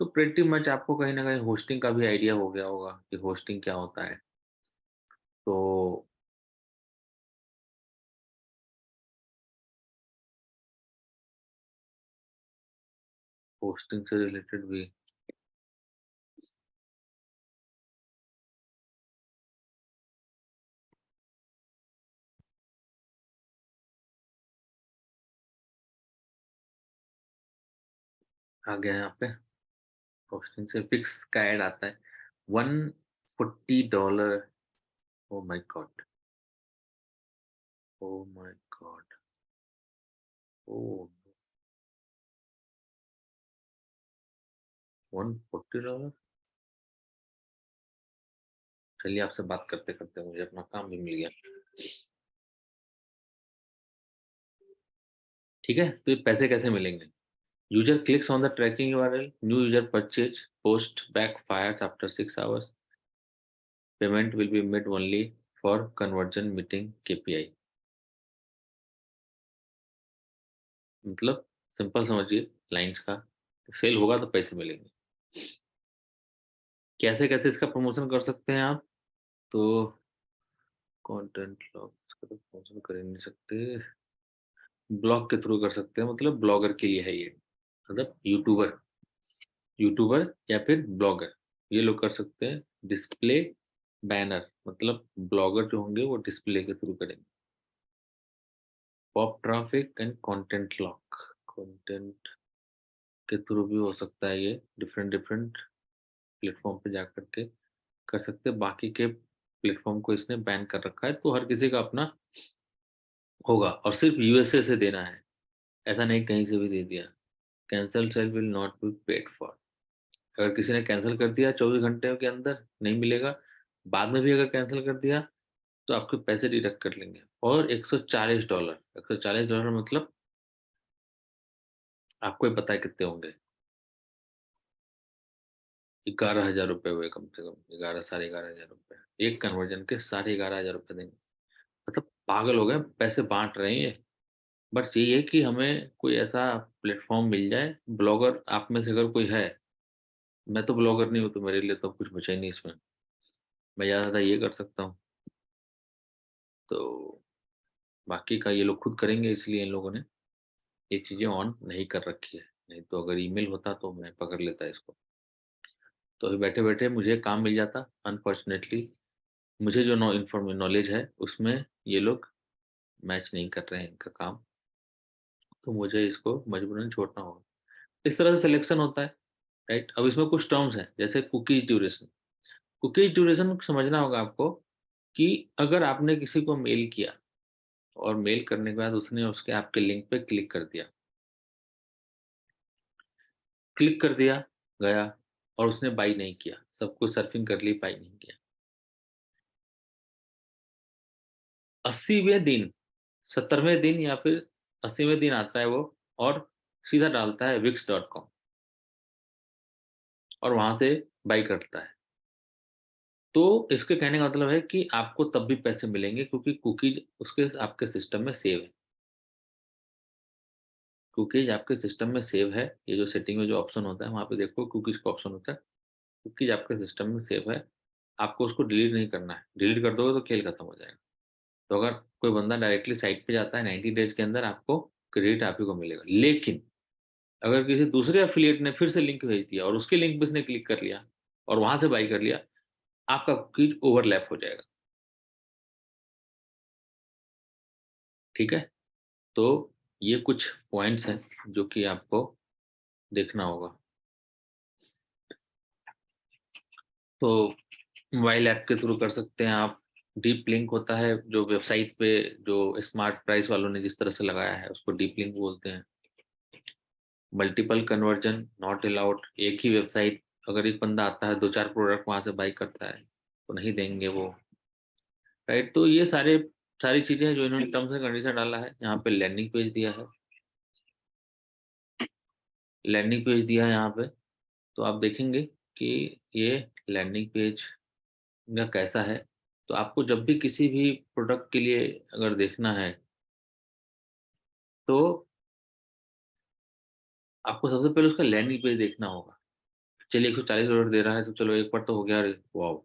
तो प्रेटी मच आपको कहीं न कहीं होस्टिंग का भी आइडिया हो गया होगा कि होस्टिंग क्या होता है। तो होस्टिंग से रिलेटेड भी आ गया है यहाँ पे। होस्टिंग से फिक्स का ऐड आता है $140। Oh my God! Oh my God! Oh! $140। चलिए आपसे बात करते-करते मुझे अपना काम भी मिल गया। ठीक है? तो ये पैसे कैसे मिलेंगे? User clicks on the tracking URL, new user purchase, post backfires after 6 hours, payment will be made only for conversion meeting KPI. मतलब सिंपल समझिए लाइन्स का, सेल होगा तो पैसे मिलेंगे। कैसे-कैसे इसका प्रमोशन कर सकते हैं आप? तो कंटेंट ब्लॉग इसका तो प्रमोशन कर ही नहीं सकते। ब्लॉग के थ्रू कर सकते हैं, मतलब ब्लॉगर के लिए है ये। मतलब यूट्यूबर यूट्यूबर या फिर ब्लॉगर, ये लोग कर सकते हैं। डिस्प्ले बैनर मतलब ब्लॉगर जो होंगे वो डिस्प्ले के थ्रू करेंगे। Pop traffic and content lock, content के थ्रू भी हो सकता है ये, डिफरेंट डिफरेंट प्लेटफ़ॉर्म पे जाकर के कर सकते हैं। बाकी के प्लेटफ़ॉर्म को इसने बैन कर रखा है, तो हर किसी का अपना होगा और सिर्फ़ यूएसए से देना है, ऐसा नहीं कहीं से भी दे दिया। Cancel sale will not be paid for. अगर किसी ने कैंसल कर दिया 24 घंटे के अंदर नहीं मिलेगा, बाद में भी अगर कैंसल कर दिया तो आपके पैसे डिडक्ट कर लेंगे और $140, $140 मतलब आपको ही पता है कितने होंगे, ₹11,000 हुए कम से कम, 11 साढ़े 11,000 रुपए। एक कन्वर्जन के साढ़े 11,000 रुपए देंगे। मतलब पागल हो गए, पैसे बाँट रहे हैं ये। बस यही है कि हमें कोई ऐसा प्लेटफ़ॉर्म मिल जाए, ब्लॉगर आप में से अगर कोई है, मैं तो ब्लॉगर नहीं हूँ तो मेरे लिए तो कुछ बचा ही नहीं इसमें। मैं ज़्यादा ये कर सकता हूँ, तो बाकी का ये लोग खुद करेंगे इसलिए इन लोगों ने ये चीज़ें ऑन नहीं कर रखी है। नहीं तो अगर ईमेल होता तो मैं पकड़ लेता इसको। तो अभी बैठे-बैठे मुझे काम मिल जाता, अनफॉर्च्युनेटली मुझे जो नॉलेज है उसमें ये लोग मैच नहीं कर रहे हैं इनका काम, तो मुझे इसको मजबूरन छोड़ना होगा। इस तरह से सिलेक्शन होता है, राइट? अब इसमें कुछ टर्म्स हैं, जैसे कुकीज़ ड्यूरेशन। कुकीज़ ड्यूरेशन समझना होगा आपको कि अगर आपने किसी को मेल किया और मेल करने के बाद उसने उसके आपके लिंक पे क्लिक कर दिया। क्लिक कर दिया, गया और उसने बाय नहीं किया। सब कुछ सर्फिंग कर ली, बाय नहीं किया। 80वें दिन, 70वें दिन या फिर 80वें दिन आता है वो और सीधा डालता है wix.com और वहाँ से बाय करता है। तो इसके कहने का मतलब है कि आपको तब भी पैसे मिलेंगे क्योंकि कुकीज़ उसके आपके सिस्टम में सेव है। कुकीज़ आपके सिस्टम में सेव है। ये जो सेटिंग में जो ऑप्शन होता है, वहाँ पे देखो कुकीज़ का ऑप्शन होता है। कुकीज़ आपके सिस्टम में सेव है। आपको उसको डिलीट नहीं करना है। डिलीट कर दोगे तो खेल खत्म हो जाएगा। तो अगर कोई बंदा डायरेक्टली साइट पे जाता है 90 डेज़ के अंदर आपको क्रेडिट आप ही को मिलेगा। लेकिन अगर किसी दूसरे एफ़िलिएट ने फिर से लिंक भेज दिया और उसके लिंक पे उसने क्लिक कर लिया और वहाँ से बाय कर लिया, आपका कुकीज़ ओवरलैप हो जाएगा। ठीक है? तो ये कुछ पॉइंट्स हैं जो कि आपको देखना होगा। तो मोबाइल ऐप के थ्रू कर सकते हैं आप। डीप लिंक होता है जो वेबसाइट पे जो स्मार्ट प्राइस वालों ने जिस तरह से लगाया है उसको डीप लिंक बोलते हैं। Multiple conversion not allowed. एक ही वेबसाइट अगर एक बंदा आता है 2-4 प्रोडक्ट वहाँ से बाय करता है, तो नहीं देंगे वो, राइट? तो ये सारी चीज़ें हैं जो इन्होंने टर्म्स एंड कंडीशन डाला है। यहाँ पे लैंडिंग पेज दिया है। लैंडिंग पेज दिया है यहाँ पे, तो आप देखेंगे कि ये लैंडिंग पेज या कैसा है, तो आपको जब भी किसी भी प्रोडक्ट के लिए अगर देखना है, तो आपको सबसे पहले उसका लैंडिंग पेज देखना होगा। चलिए $140 दे रहा है, तो चलो एक बार तो हो गया, अरे वॉव!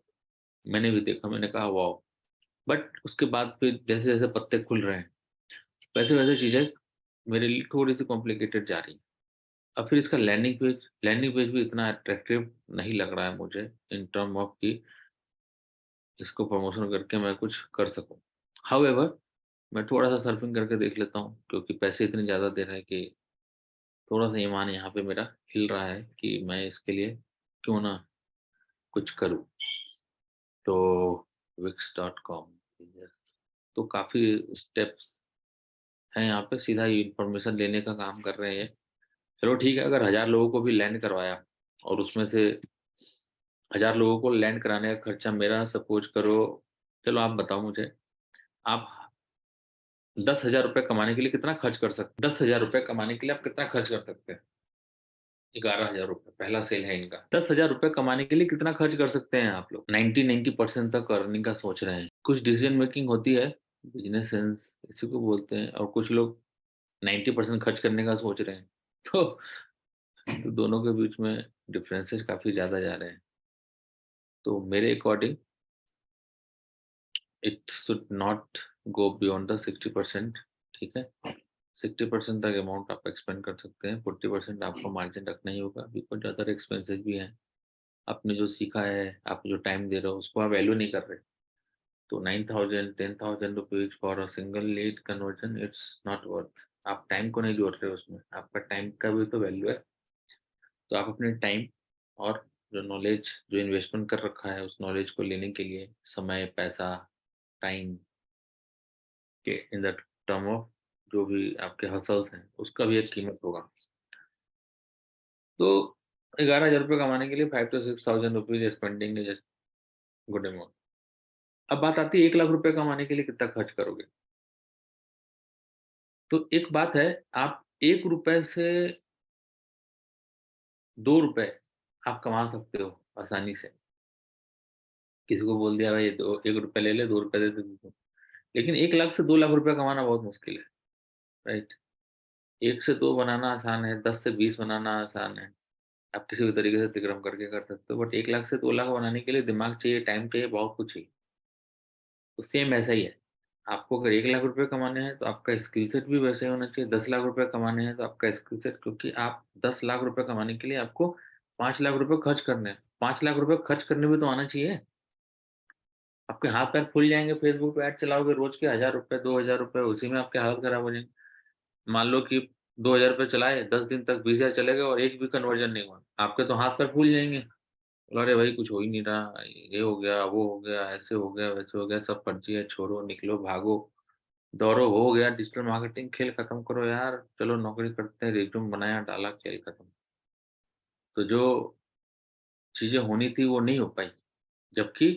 मैंने भी देखा, मैंने कहा वॉव! बट उसके बाद फिर जैसे-जैसे पत्ते खुल रहे हैं, वैसे-वैसे चीज़ें मेरे लिए थोड़ी-सी कॉम्प्लिकेटेड जा रही हैं। अब फिर इसका लैंडिंग पेज भी इतना अट्रैक्टिव नहीं लग रहा है मुझे इन टर्म ऑफ कि इसको प्रमोशन करके मैं कुछ कर सकूँ। हाउएवर मैं थोड़ा-सा सर्फिंग करके देख लेता हूँ, क्योंकि पैसे इतने ज़्यादा दे रहे हैं कि थोड़ा-सा ईमान यहाँ पे मेरा हिल रहा है कि मैं इसके लिए क्यों ना कुछ करूँ। तो wix.com तो काफ़ी स्टेप्स हैं यहाँ पे, सीधा ही इन्फॉर्मेशन लेने का काम कर रहे हैं। चलो ठीक है, अगर 1000 लोगों को भी लैंड करवाया और उसमें से 1000 लोगों को लैंड कराने का खर्चा मेरा सपोज़ करो, चलो आप बताओ मुझे, आप ₹10,000 कमाने के लिए कितना खर्च कर सकते हैं? ₹10,000 कमाने के लिए आप कितना खर्च कर सकते हैं? ₹11,000 पहला सेल है इनका। ₹10,000 कमाने के लिए कितना खर्च कर सकते हैं आप लोग? 90% तक अर्निंग का सोच रहे हैं। कुछ डिसीज़न मेकिंग होती है, बिज़नेस सेंस इसी को बोलते हैं, और कुछ लोग 90% खर्च करने का सोच रहे हैं। तो दोनों के बीच में डिफरेंसेस काफ़ी ज़्यादा जा रहे हैं। तो मेरे according it should not go beyond the 60%। ठीक है? 60% तक अमाउंट आप एक्सपेंड कर सकते हैं, 40% आपको मार्जिन रखना ही होगा बिकॉज़ अदर एक्सपेंसेस भी हैं। आपने जो सीखा है, आप जो टाइम दे रहे हो, उसको आप वैल्यू नहीं कर रहे। तो 9,000 10,000 rupees for a single lead conversion it's not worth. आप टाइम को नहीं जोड़ रहे हो उसमें, आपका टाइम का भी तो वैल्यू है। तो आप अपने टाइम और जो नॉलेज जो इन्वेस्टमेंट कर रखा है, उस नॉलेज को लेने के लिए समय, पैसा, टाइम के इन द टर्म ऑफ जो भी आपके हसल्स हैं, उसका भी एक कीमत होगा। तो ₹11,000 कमाने के लिए 5 to 6,000 rupees spending is good amount. अब बात आती है ₹1,00,000 कमाने के लिए कितना खर्च करोगे? तो एक बात है, आप ₹1 से ₹2 आप कमा सकते हो आसानी से। किसी को बोल दिया भाई दो ₹1 ले ले, ₹2 दे दे तू। लेकिन 1,00,000 से ₹2,00,000 कमाना बहुत मुश्किल है, राइट? 1 से 2 बनाना आसान है, 10 से 20 बनाना आसान है। आप किसी भी तरीके से तिकड़म करके कर सकते हो, बट 1,00,000 से 2,00,000 बनाने के लिए दिमाग चाहिए, टाइम चाहिए, बहुत कुछ चाहिए। तो सेम ऐसा ही है। आपको अगर ₹1,00,000 कमाने हैं, तो आपका स्किल सेट भी वैसे ही होना चाहिए। ₹10,00,000 कमाने हैं, तो आपका स्किल सेट, क्योंकि आप ₹10,00,000 कमाने के लिए आपको ₹5,00,000 खर्च करने हैं। ₹5,00,000 खर्च करने भी तो आना चाहिए। आपके हाथ-पैर फूल जाएँगे, फेसबुक पे ऐड चलाओगे रोज़ के ₹1,000 ₹2,000 उसी में आपके हालत खराब हो जाएँगे। मान लो कि ₹2,000 चलाए, 10 दिन तक 20,000 चले गए और एक भी कन्वर्जन नहीं हुआ। आपके तो हाथ-पैर फूल जाएँगे। बोला, "अरे भाई कुछ हो ही नहीं रहा, ये हो गया, वो हो गया, ऐसे हो गया, वैसे हो गया, सब फर्जी है, छोड़ो, निकलो, भागो, दौड़ो, हो गया डिजिटल मार्केटिंग, खेल खत्म करो यार, चलो नौकरी करते हैं, रिज़्यूम बनाया, डाला, खेल खत्म।" तो जो चीज़ें होनी थी वो नहीं हो पाई, जबकि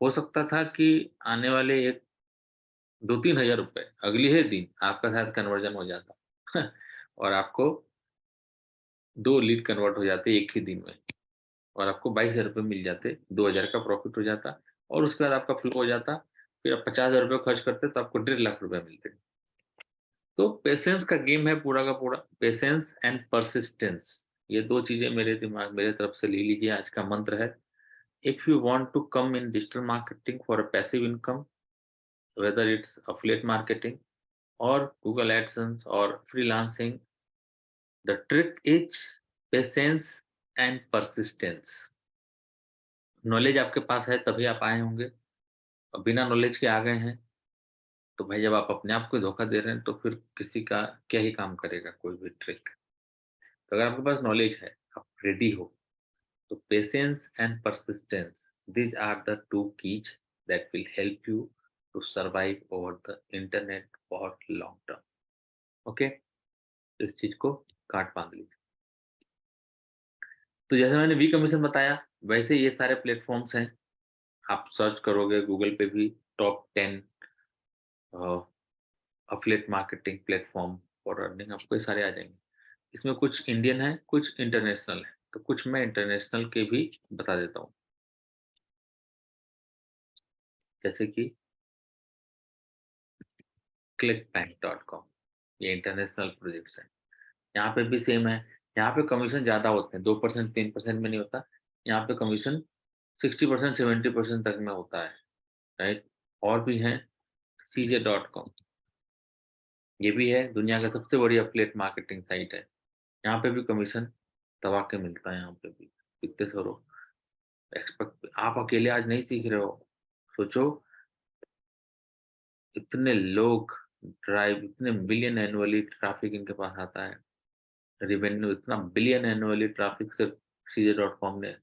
हो सकता था कि आने वाले एक 2-3 हज़ार रुपए अगले ही दिन आपका शायद कन्वर्जन हो जाता और आपको 2 लीड कन्वर्ट हो जाते एक ही दिन में और आपको 22,000 रुपए मिल जाते, 2,000 का प्रॉफ़िट हो जाता और उसके बाद आपका फ्लो हो जाता, फिर आप 50,000 रुपए खर्च करते तो आपको 1,50,000 रुपए मिलते। तो पेशेंस का गेम है पूरा का पूरा, पेशेंस एंड परसिस्टेंस, ये 2 चीज़ें मेरे तरफ से ले लीजिए आज का मंत्र है। If you want to come in digital marketing for a passive income, whether it's affiliate marketing or Google AdSense or freelancing, the trick is patience and persistence. Knowledge आपके पास है तभी आप आए होंगे और बिना नॉलेज के आ गए हैं तो भाई जब आप अपने आप को धोखा दे रहे हैं तो फिर किसी का क्या ही काम करेगा कोई भी ट्रिक। तो अगर आपके पास नॉलेज है, आप रेडी हो, तो patience and persistence, these are the two keys that will help you to survive over the internet for long term. Okay, तो इस चीज को काट बांध लीजिए। तो जैसे मैंने वी कमीशन बताया, वैसे ये सारे प्लेटफ़ॉर्म्स हैं। आप सर्च करोगे गूगल पे भी top 10 a, affiliate marketing platform for earning, आपको ये सारे आ जाएँगे। इसमें कुछ इंडियन हैं, कुछ इंटरनेशनल हैं। तो कुछ मैं इंटरनेशनल के भी बता देता हूँ। जैसे कि clickbank.com, ये इंटरनेशनल प्रोजेक्ट्स हैं। यहाँ पे भी सेम है। यहाँ पे कमीशन ज़्यादा होते हैं, 2% 3% में नहीं होता। यहाँ पे कमीशन 60% 70% तक में होता है, राइट? और भी हैं CJ.com, ये भी है, दुनिया का सबसे बड़ी एफिलिएट मार्केटिंग साइट है। यहाँ पे भी कमीशन दबा के मिलता है यहाँ पे भी, कितने सौ एक्सपेक्ट आप अकेले आज नहीं सीख रहे हो। सोचो इतने लोग ड्राइव, इतने मिलियन एनुअली ट्रैफिक इनके पास आता है। रेवेन्यू इतना बिलियन एनुअली ट्रैफिक सिर्फ CJ.com ने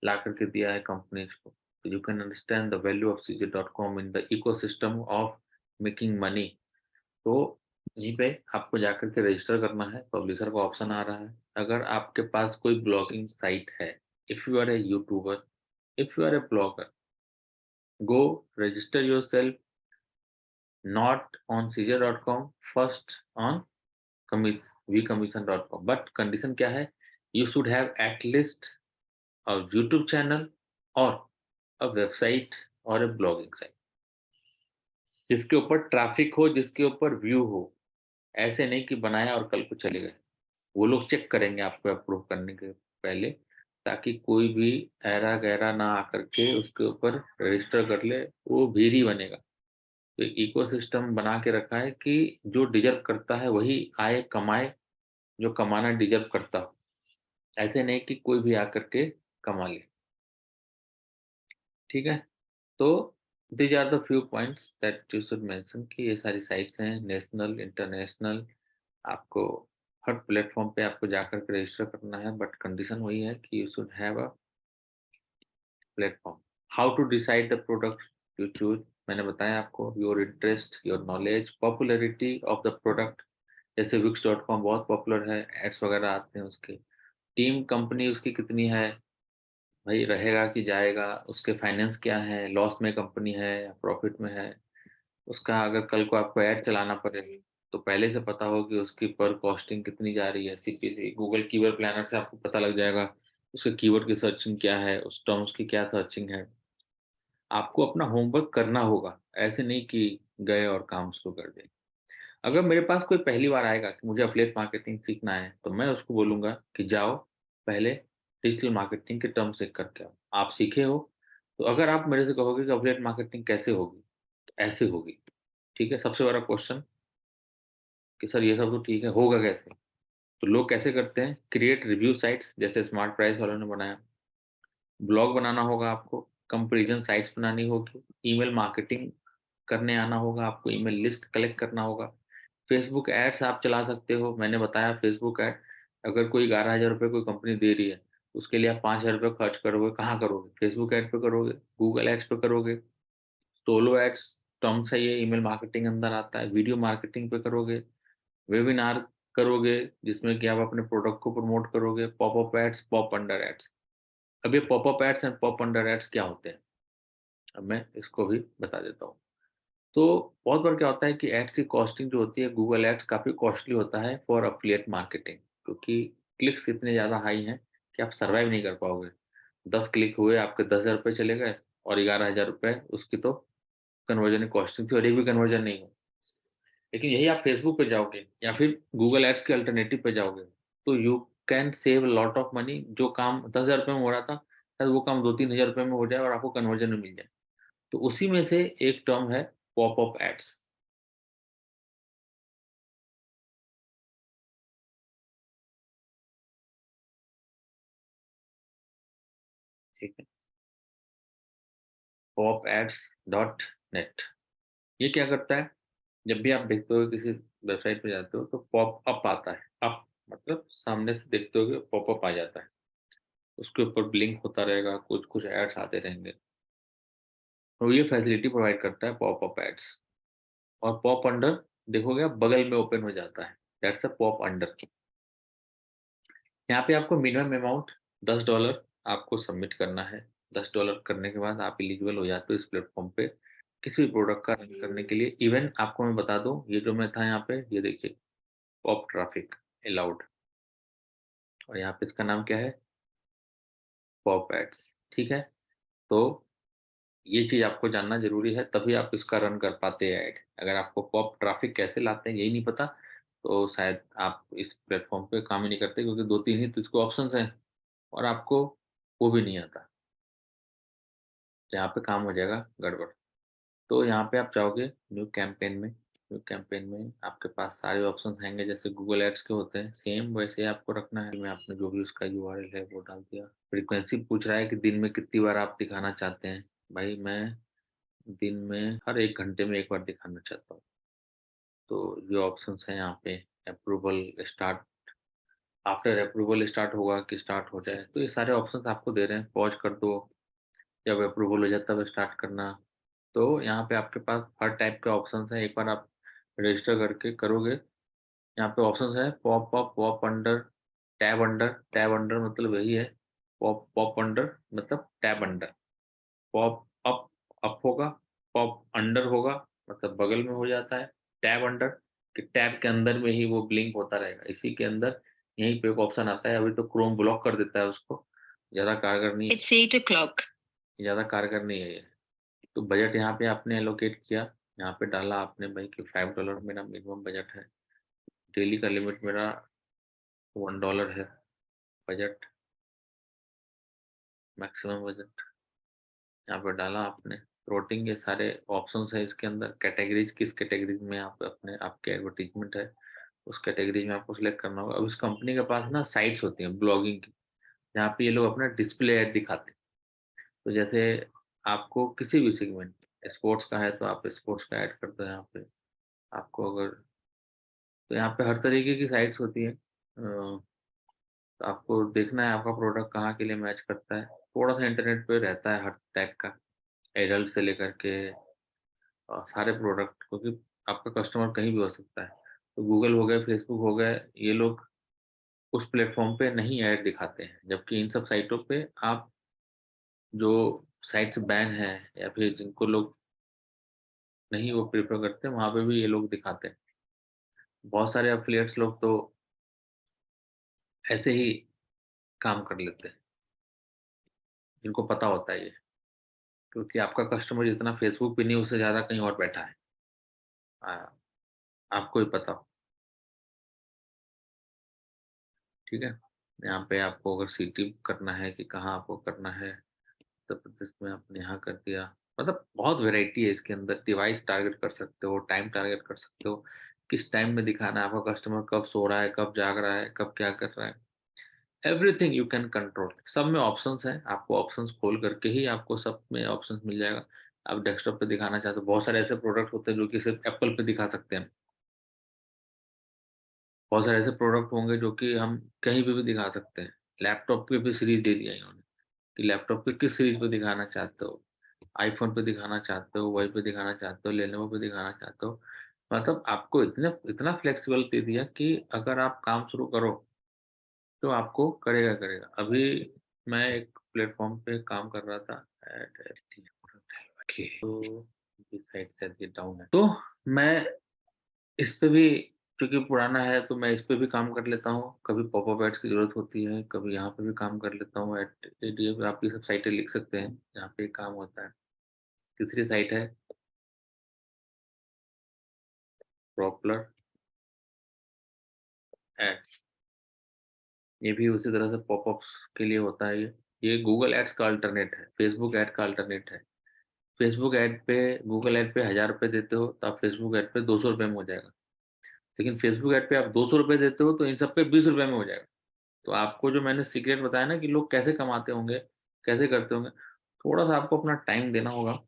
ला करके दिया है कंपनीज को। तो you can understand the value of CJ.com in the ecosystem of making money. तो यहीं पे आपको जाकर के रजिस्टर करना है, पब्लिशर का ऑप्शन आ रहा है। अगर आपके पास कोई ब्लॉगिंग साइट है, if you are a YouTuber, if you are a blogger, go register yourself not on CJ.com, first on vcommission.com, but condition क्या है? You should have at least a YouTube channel और a website और अ blogging site, जिसके ऊपर traffic हो, जिसके ऊपर view हो। ऐसे नहीं कि बनाया और कल को चले गए। वो लोग चेक करेंगे आपको अप्रूव करने के पहले, ताकि कोई भी ऐरा-गैरा ना आकर के उसके ऊपर रजिस्टर कर ले, वो भीड़ ही बनेगा। तो एक इकोसिस्टम बना के रखा है कि जो डिज़र्व करता है वही आए, कमाए, जो कमाना डिज़र्व करता हो। ऐसे नहीं कि कोई भी आकर के कमा ले, ठीक है? तो these are the few points that you should mention कि ये सारी साइट्स हैं, नेशनल, इंटरनेशनल, आपको हर प्लेटफ़ॉर्म पे आपको जाकर के रजिस्टर करना है, बट कंडीशन वही है कि you should have a platform. How to decide the product you choose, मैंने बताया आपको, your interest, your knowledge, popularity of the product. जैसे विक्स.कॉम बहुत पॉपुलर है, एड्स वगैरह आते हैं उसके। टीम कंपनी उसकी कितनी है, भाई रहेगा कि जाएगा, उसके फाइनेंस क्या है, लॉस में कंपनी है या प्रॉफ़िट में है। उसका अगर कल को आपको ऐड चलाना पड़े, तो पहले से पता हो कि उसकी पर कॉस्टिंग कितनी जा रही है, सीपीसी, गूगल कीवर्ड प्लानर से आपको पता लग जाएगा, उसके कीवर्ड की सर्चिंग क्या है, उस टर्म्स की क्या सर्चिंग है। आपको अपना होमवर्क करना होगा, ऐसे नहीं कि गए और काम शुरू कर दिया। अगर मेरे पास कोई पहली बार आएगा कि मुझे एफिलिएट मार्केटिंग सीखना है, तो मैं उसको बोलूँगा कि जाओ, पहले डिजिटल मार्केटिंग के टर्म सीख करके आओ। आप सीखे हो, तो अगर आप मेरे से कहोगे कि एफिलिएट मार्केटिंग कैसे होगी? तो ऐसे होगी, ठीक है? सबसे बड़ा क्वेश्चन कि सर ये सब तो ठीक है, होगा कैसे? तो लोग कैसे करते हैं? क्रिएट रिव्यू साइट्स, जैसे स्मार्ट प्राइस वालों ने बनाया। ब्लॉग बनाना होगा आपको, कंपैरिज़न साइट्स बनानी होगी, ईमेल मार्केटिंग करने आना होगा आपको, ईमेल लिस्ट कलेक्ट करना होगा। फेसबुक एड्स आप चला सकते हो, मैंने बताया फेसबुक ऐड, अगर कोई 11,000 रुपए कोई कंपनी दे रही है, उसके लिए आप ₹5000 खर्च करोगे, कहाँ करोगे? फेसबुक ऐड पे करोगे, गूगल एड्स पे करोगे, सोलो एड्स टर्म से ये ईमेल मार्केटिंग अंदर आता है, वीडियो मार्केटिंग पे करोगे, वेबिनार करोगे जिसमें कि आप अपने प्रोडक्ट को प्रमोट करोगे, popup ads, pop under ads. अब ये popup ads and pop under ads क्या होते हैं? अब मैं इसको भी बता देता हूँ। तो बहुत बार क्या होता है कि एड्स की कॉस्टिंग जो होती है गूगल एड्स काफ़ी कॉस्टली होता है फॉर एफिलिएट मार्केटिंग क्योंकि क्लिक्स इतने ज़्यादा हाई हैं कि आप सर्वाइव नहीं कर पाओगे। 10 क्लिक हुए, आपके ₹10,000 चले गए और ₹11,000 उसकी तो कन्वर्जन की कॉस्टिंग थी और एक भी कन्वर्जन नहीं हुआ। लेकिन यही आप फेसबुक पे जाओगे या फिर गूगल एड्स के अल्टरनेटिव पे जाओगे, तो you can save lot of money जो काम ₹10,000 में हो रहा था, शायद वो काम 2-3 हज़ार में हो जाए और आपको कन्वर्जन में मिल जाए। तो उसी में से एक टर्म है पॉपअप एड्स, ठीक है? पॉपएड्स.नेट ये क्या करता है? जब भी आप देखते हो किसी वेबसाइट पे जाते हो तो पॉपअप आता है। अप मतलब सामने से देखते हो कि पॉपअप आ जाता है। उसके ऊपर ब्लिंक होता रहेगा, कुछ-कुछ एड्स आते रहेंगे। तो ये फैसिलिटी प्रोवाइड करता है पॉपअप एड्स और पॉप अंडर देखोगे आप बगल में ओपन हो जाता है। That's a pop under. यहाँ पे आपको मिनिमम अमाउंट $10 आपको सबमिट करना है। $10 करने के बाद आप एलिजिबल हो जाते हो इस प्लेटफ़ॉर्म पे किसी भी प्रोडक्ट का रन करने के लिए। इवन आपको मैं बता दूँ ये जो मैं था यहाँ पे ये देखिए पॉप ट्रैफिक अलाउड और यहाँ पे इसका नाम क्या है? पॉप एड्स, ठीक है? तो ये चीज़ आपको जानना ज़रूरी है तभी आप इसका रन कर पाते हैं ऐड। अगर आपको पॉप ट्रैफिक कैसे लाते हैं यही नहीं पता तो शायद आप इस प्लेटफ़ॉर्म पे काम ही नहीं करते क्योंकि 2-3 ही तो इसको ऑप्शंस हैं और आपको वो भी नहीं आता। यहाँ पे काम हो जाएगा गड़बड़। तो यहाँ पे आप जाओगे न्यू कैंपेन में आपके पास सारे ऑप्शंस आएँगे जैसे गूगल एड्स के होते हैं, सेम वैसे ही आपको रखना है। में आपने जो भी उसका यूआरएल है वो डाल दिया। फ्रीक्वेंसी पूछ रहा है कि दिन में कितनी बार आप दिखाना चाहते हैं? भाई मैं दिन में हर 1 घंटे में 1 बार दिखाना चाहता हूँ। तो ये ऑप्शंस हैं यहाँ पे approval start after approval start होगा कि स्टार्ट हो जाए। तो ये सारे ऑप्शंस आपको दे रहे हैं, पॉज़ कर दो, जब अप्रूवल हो जाए तब स्टार्ट करना। तो यहाँ पे आपके पास हर टाइप के ऑप्शंस हैं, एक बार आप रजिस्टर करके करोगे, यहाँ पे ऑप्शंस है पॉप अप, टैब अंडर मतलब यही है, पॉप पॉप अंडर मतलब tab under, pop up up होगा, पॉप अंडर होगा मतलब बगल में हो जाता है, टैब अंडर कि टैब के अंदर में ही वो ब्लिंक होता रहेगा, इसी के अंदर यहीं पे एक ऑप्शन आता है, अभी तो क्रोम ब्लॉक कर देता है उसको, ज़्यादा कारगर नहीं है। It's 8 o'clock. ज़्यादा कारगर नहीं है ये। तो बजट यहाँ पे आपने एलोकेट किया, यहाँ पे डाला आपने भाई कि $5 मेरा मिनिमम बजट है। डेली का लिमिट मेरा $1 है बजट, मैक्सिमम बजट यहाँ पे डाला आपने। प्लॉटिंग के सारे ऑप्शंस हैं इसके अंदर, कैटेगरीज़ किस कैटेगरीज़ में आप अपने आपके एडवर्टाइज़मेंट है, उस कैटेगरीज़ में आपको सिलेक्ट करना होगा। अब इस कंपनी के पास ना साइट्स होती हैं ब्लॉगिंग की, जहाँ पे ये लोग अपना डिस्प्ले ऐड दिखाते हैं। तो जैसे आपको किसी भी सेगमेंट स्पोर्ट्स का है तो आप स्पोर्ट्स का ऐड कर दो यहाँ पे। आपको अगर तो यहाँ पे हर तरीके की साइट्स होती हैं। तो आपको देखना है आपका प्रोडक्ट कहाँ के लिए मैच करता है। थोड़ा-सा इंटरनेट पे रहता है हर टाइप का, एडल्ट से लेकर के सारे प्रोडक्ट क्योंकि आपका कस्टमर कहीं भी हो सकता है। तो गूगल हो गए, फेसबुक हो गए, ये लोग उस प्लेटफ़ॉर्म पे नहीं ऐड दिखाते हैं, जबकि इन सब साइटों पे आप जो साइट्स बैन हैं या फिर जिनको लोग नहीं वो प्रेफ़र करते, वहाँ पे भी ये लोग दिखाते हैं। बहुत सारे एफ़िलिएट्स लोग तो ऐसे ही काम कर लेते हैं, जिनको पता होता है ये। क्योंकि आपका कस्टमर जितना फेसबुक पे नहीं उससे ज़्यादा कहीं और बैठा है। आपको ही पता हो, ठीक है? यहाँ पे आपको अगर सिटी करना है कि कहाँ आपको करना है, उत्तर प्रदेश में आपने यहाँ कर दिया। मतलब बहुत वैरायटी है इसके अंदर, डिवाइस टारगेट कर सकते हो, टाइम टारगेट कर सकते हो, किस टाइम में दिखाना है, आपका कस्टमर कब सो रहा है, कब जाग रहा है, कब क्या कर रहा है। एवरीथिंग यू कैन कंट्रोल, सब में ऑप्शंस हैं, आपको ऑप्शंस खोल करके ही आपको सब में ऑप्शंस मिल जाएगा। आप डेस्कटॉप पे दिखाना चाहते हो, बहुत सारे ऐसे प्रोडक्ट होते हैं जो कि सिर्फ़ एप्पल पे दिखा सकते हैं। बहुत सारे ऐसे प्रोडक्ट होंगे जो कि हम कहीं पे भी दिखा सकते हैं। लैपटॉप पे भी सीरीज़ दे दिया इन्होंने कि लैपटॉप पे किस सीरीज़ पे दिखाना चाहते हो? आईफ़ोन पे दिखाना चाहते हो, वही पे दिखाना चाहते हो, लेनोवो पे दिखाना चाहते हो। मतलब आपको इतने इतना फ्लेक्सिबल दे दिया कि अगर आप काम शुरू करो, तो आपको करेगा करेगा। अभी मैं एक प्लेटफ़ॉर्म पे काम कर रहा था एट ओके, तो ये साइड शायद ये डाउन है। तो मैं इस पे भी क्योंकि पुराना है तो मैं इस पे भी काम कर लेता हूँ। कभी पॉपअप एड्स की ज़रूरत होती है, कभी यहाँ पे भी काम कर लेता हूँ एट एडीएफ आप ये सब साइटें लिख सकते हैं, जहाँ पे काम होता है। तीसरी साइट है प्रॉपलर एड्स, ये भी उसी तरह से पॉपअप्स के लिए होता है ये। ये गूगल एड्स का अल्टरनेट है, फेसबुक ऐड का अल्टरनेट है। फेसबुक ऐड पे गूगल ऐड पे ₹1000 देते हो, तो आप फेसबुक ऐड पे ₹200 में हो जाएगा। लेकिन फेसबुक ऐड पे आप ₹200 देते हो, तो इन सब पे ₹20 में हो जाएगा। तो आपको जो मैंने सीक्रेट बताया ना कि लोग कैसे कमाते होंगे, कैसे करते होंगे, थोड़ा-सा आपको अपना टाइम देना होगा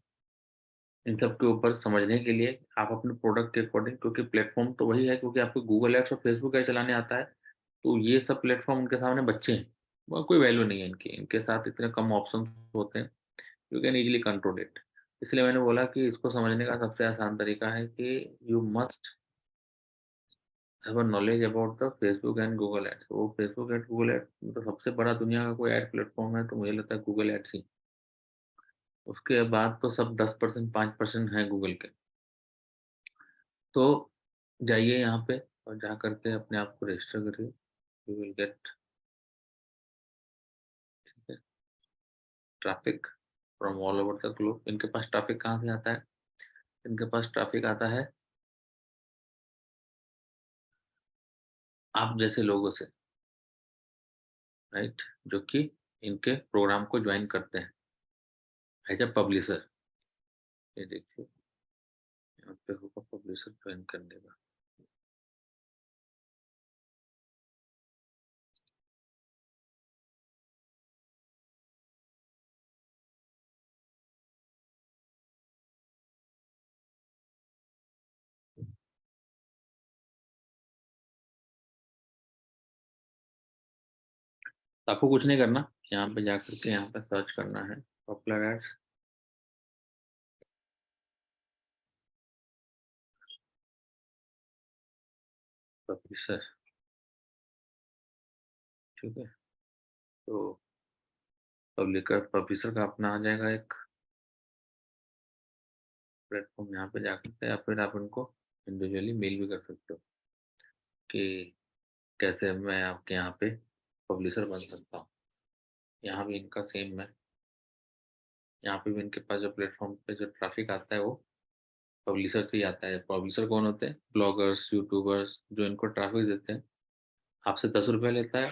इन सब के ऊपर समझने के लिए। आप अपने प्रोडक्ट के अकॉर्डिंग क्योंकि प्लेटफ़ॉर्म तो वही है क्योंकि आपको गूगल एड्स और फेसबुक एड्स चलाने आता है, तो ये सब प्लेटफ़ॉर्म उनके सामने बच्चे हैं। कोई वैल्यू नहीं है इनकी, इनके साथ इतने कम ऑप्शंस होते हैं, you can easily control it. इसलिए मैंने बोला कि इसको समझने का सबसे आसान तरीका है कि you must have a knowledge about the Facebook and Google ads. वो फेसबुक एंड गूगल एड्स मतलब सबसे बड़ा दुनिया का कोई एड प्लेटफ़ॉर्म है तो मुझे लगता है गूगल एड्स ही। उसके बाद तो सब 10% 5% हैं गूगल के। तो जाइए यहाँ पे और जा कर के अपने आप को रजिस्टर करिए। यू विल गेट ठीक है, traffic from all over the globe. इनके पास ट्रैफ़िक कहाँ से आता है? इनके पास ट्रैफ़िक आता है आप जैसे लोगों से, राइट? जो कि इनके प्रोग्राम को जॉइन करते हैं एज़ अ पब्लिशर। ये देखिए, यहाँ पे होगा पब्लिशर जॉइन करने का। तो आपको कुछ नहीं करना, यहाँ पे जाकर के यहाँ पे सर्च करना है पॉपुलर एड्स पब्लिशर, ठीक है? तो पब्लिशर का अपना आ जाएगा एक प्लेटफ़ॉर्म, यहाँ पे जाकर के या फिर आप उनको इंडिविजुअली मेल भी कर सकते हो कि कैसे मैं आपके यहाँ पे पब्लिशर बन सकता हूँ। यहाँ भी इनका सेम है, यहाँ पे भी इनके पास जो प्लेटफ़ॉर्म पे जो ट्रैफ़िक आता है वो पब्लिशर से ही आता है। पब्लिशर कौन होते हैं? ब्लॉगर्स, यूट्यूबर्स जो इनको ट्रैफ़िक देते हैं। आपसे ₹10 लेता है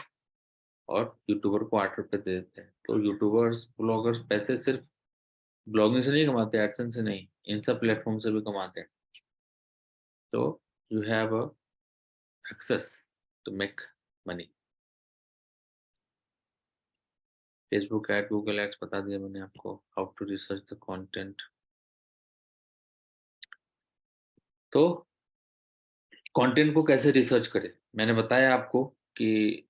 और यूट्यूबर को ₹8 दे देते हैं। तो यूट्यूबर्स, ब्लॉगर्स पैसे सिर्फ़ ब्लॉगिंग से नहीं कमाते, एडसेंस से नहीं, इन सब प्लेटफ़ॉर्म से भी कमाते हैं। तो you have a access to make money. Facebook ad, Google ads बता दिया मैंने आपको, how to research the content. तो कंटेंट को कैसे रिसर्च करें? मैंने बताया आपको कि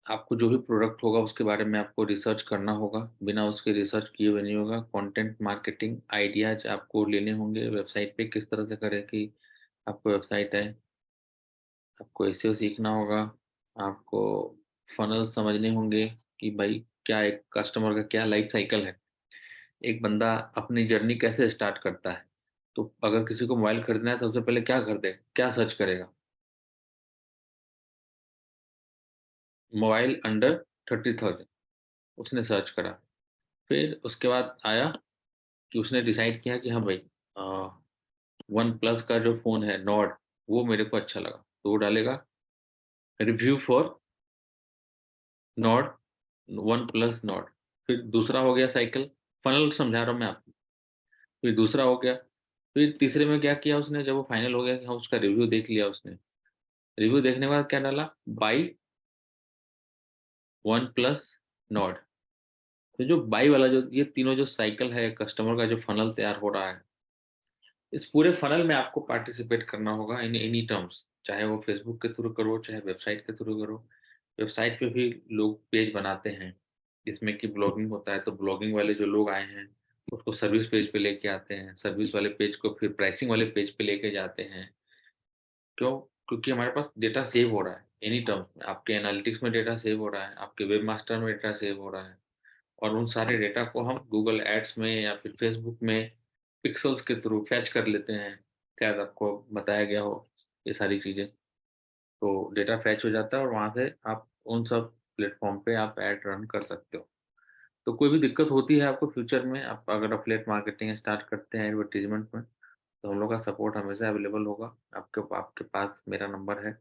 आपको जो भी प्रोडक्ट होगा उसके बारे में आपको रिसर्च करना होगा, बिना उसके रिसर्च किए हुए नहीं होगा। कंटेंट मार्केटिंग आइडियाज़ आपको लेने होंगे, वेबसाइट पे किस तरह से करें कि आपको वेबसाइट है, आपको एसईओ सीखना होगा, आपको फ़नल समझने होंगे कि भाई क्या एक कस्टमर का क्या लाइफ़ साइकिल है। एक बंदा अपनी जर्नी कैसे स्टार्ट करता है। तो अगर किसी को मोबाइल खरीदना है, सबसे पहले क्या खरीदेगा? क्या सर्च करेगा? मोबाइल अंडर 30,000 उसने सर्च करा। फिर उसके बाद आया कि उसने डिसाइड किया कि हाँ भाई अ, वन प्लस का जो फ़ोन है नॉर्ड, वो मेरे को अच्छा लगा। तो वो डालेगा review for Nord, one plus Nord. फिर दूसरा हो गया साइकिल, फ़नल समझा रहा हूँ मैं आपको। फिर दूसरा हो गया, फिर तीसरे में क्या किया उसने जब वो फाइनल हो गया कि हाँ, उसका रिव्यू देख लिया उसने। रिव्यू देखने के बाद क्या डाला? By one plus Nord. तो जो बाय वाला जो ये तीनों जो साइकिल है कस्टमर का जो फ़नल तैयार हो रहा है, इस पूरे फ़नल में आपको पार्टिसिपेट करना होगा इन एनी टर्म्स, चाहे वो फ़ेसबुक के थ्रू करो, चाहे वेबसाइट के थ्रू करो। वेबसाइट पे भी लोग पेज बनाते हैं, जिसमें कि ब्लॉगिंग होता है, तो ब्लॉगिंग वाले जो लोग आए हैं, उसको सर्विस पेज पे लेके आते हैं, सर्विस वाले पेज को फिर प्राइसिंग वाले पेज पे लेके जाते हैं। क्यों? क्योंकि हमारे पास डेटा सेव हो रहा है, एनी टर्म्स में, आपके एनालिटिक्स में डेटा सेव हो रहा है, आपके वेब मास्टर में डेटा सेव हो रहा है और उन सारे डेटा को हम गूगल एड्स में या फिर फेसबुक में पिक्सेल्स के थ्रू फैच कर लेते हैं, शायद आपको बताया गया हो ये सारी चीज़ें। तो डेटा फैच हो जाता है और वहाँ से आप उन सब प्लेटफ़ॉर्म पे आप ऐड रन कर सकते हो। तो कोई भी दिक्कत होती है आपको फ्यूचर में, आप अगर एफ़िलिएट मार्केटिंग स्टार्ट करते हैं एडवर्टाइज़मेंट में, तो हम लोग का सपोर्ट हमेशा अवेलेबल होगा। आपके पास मेरा नंबर है,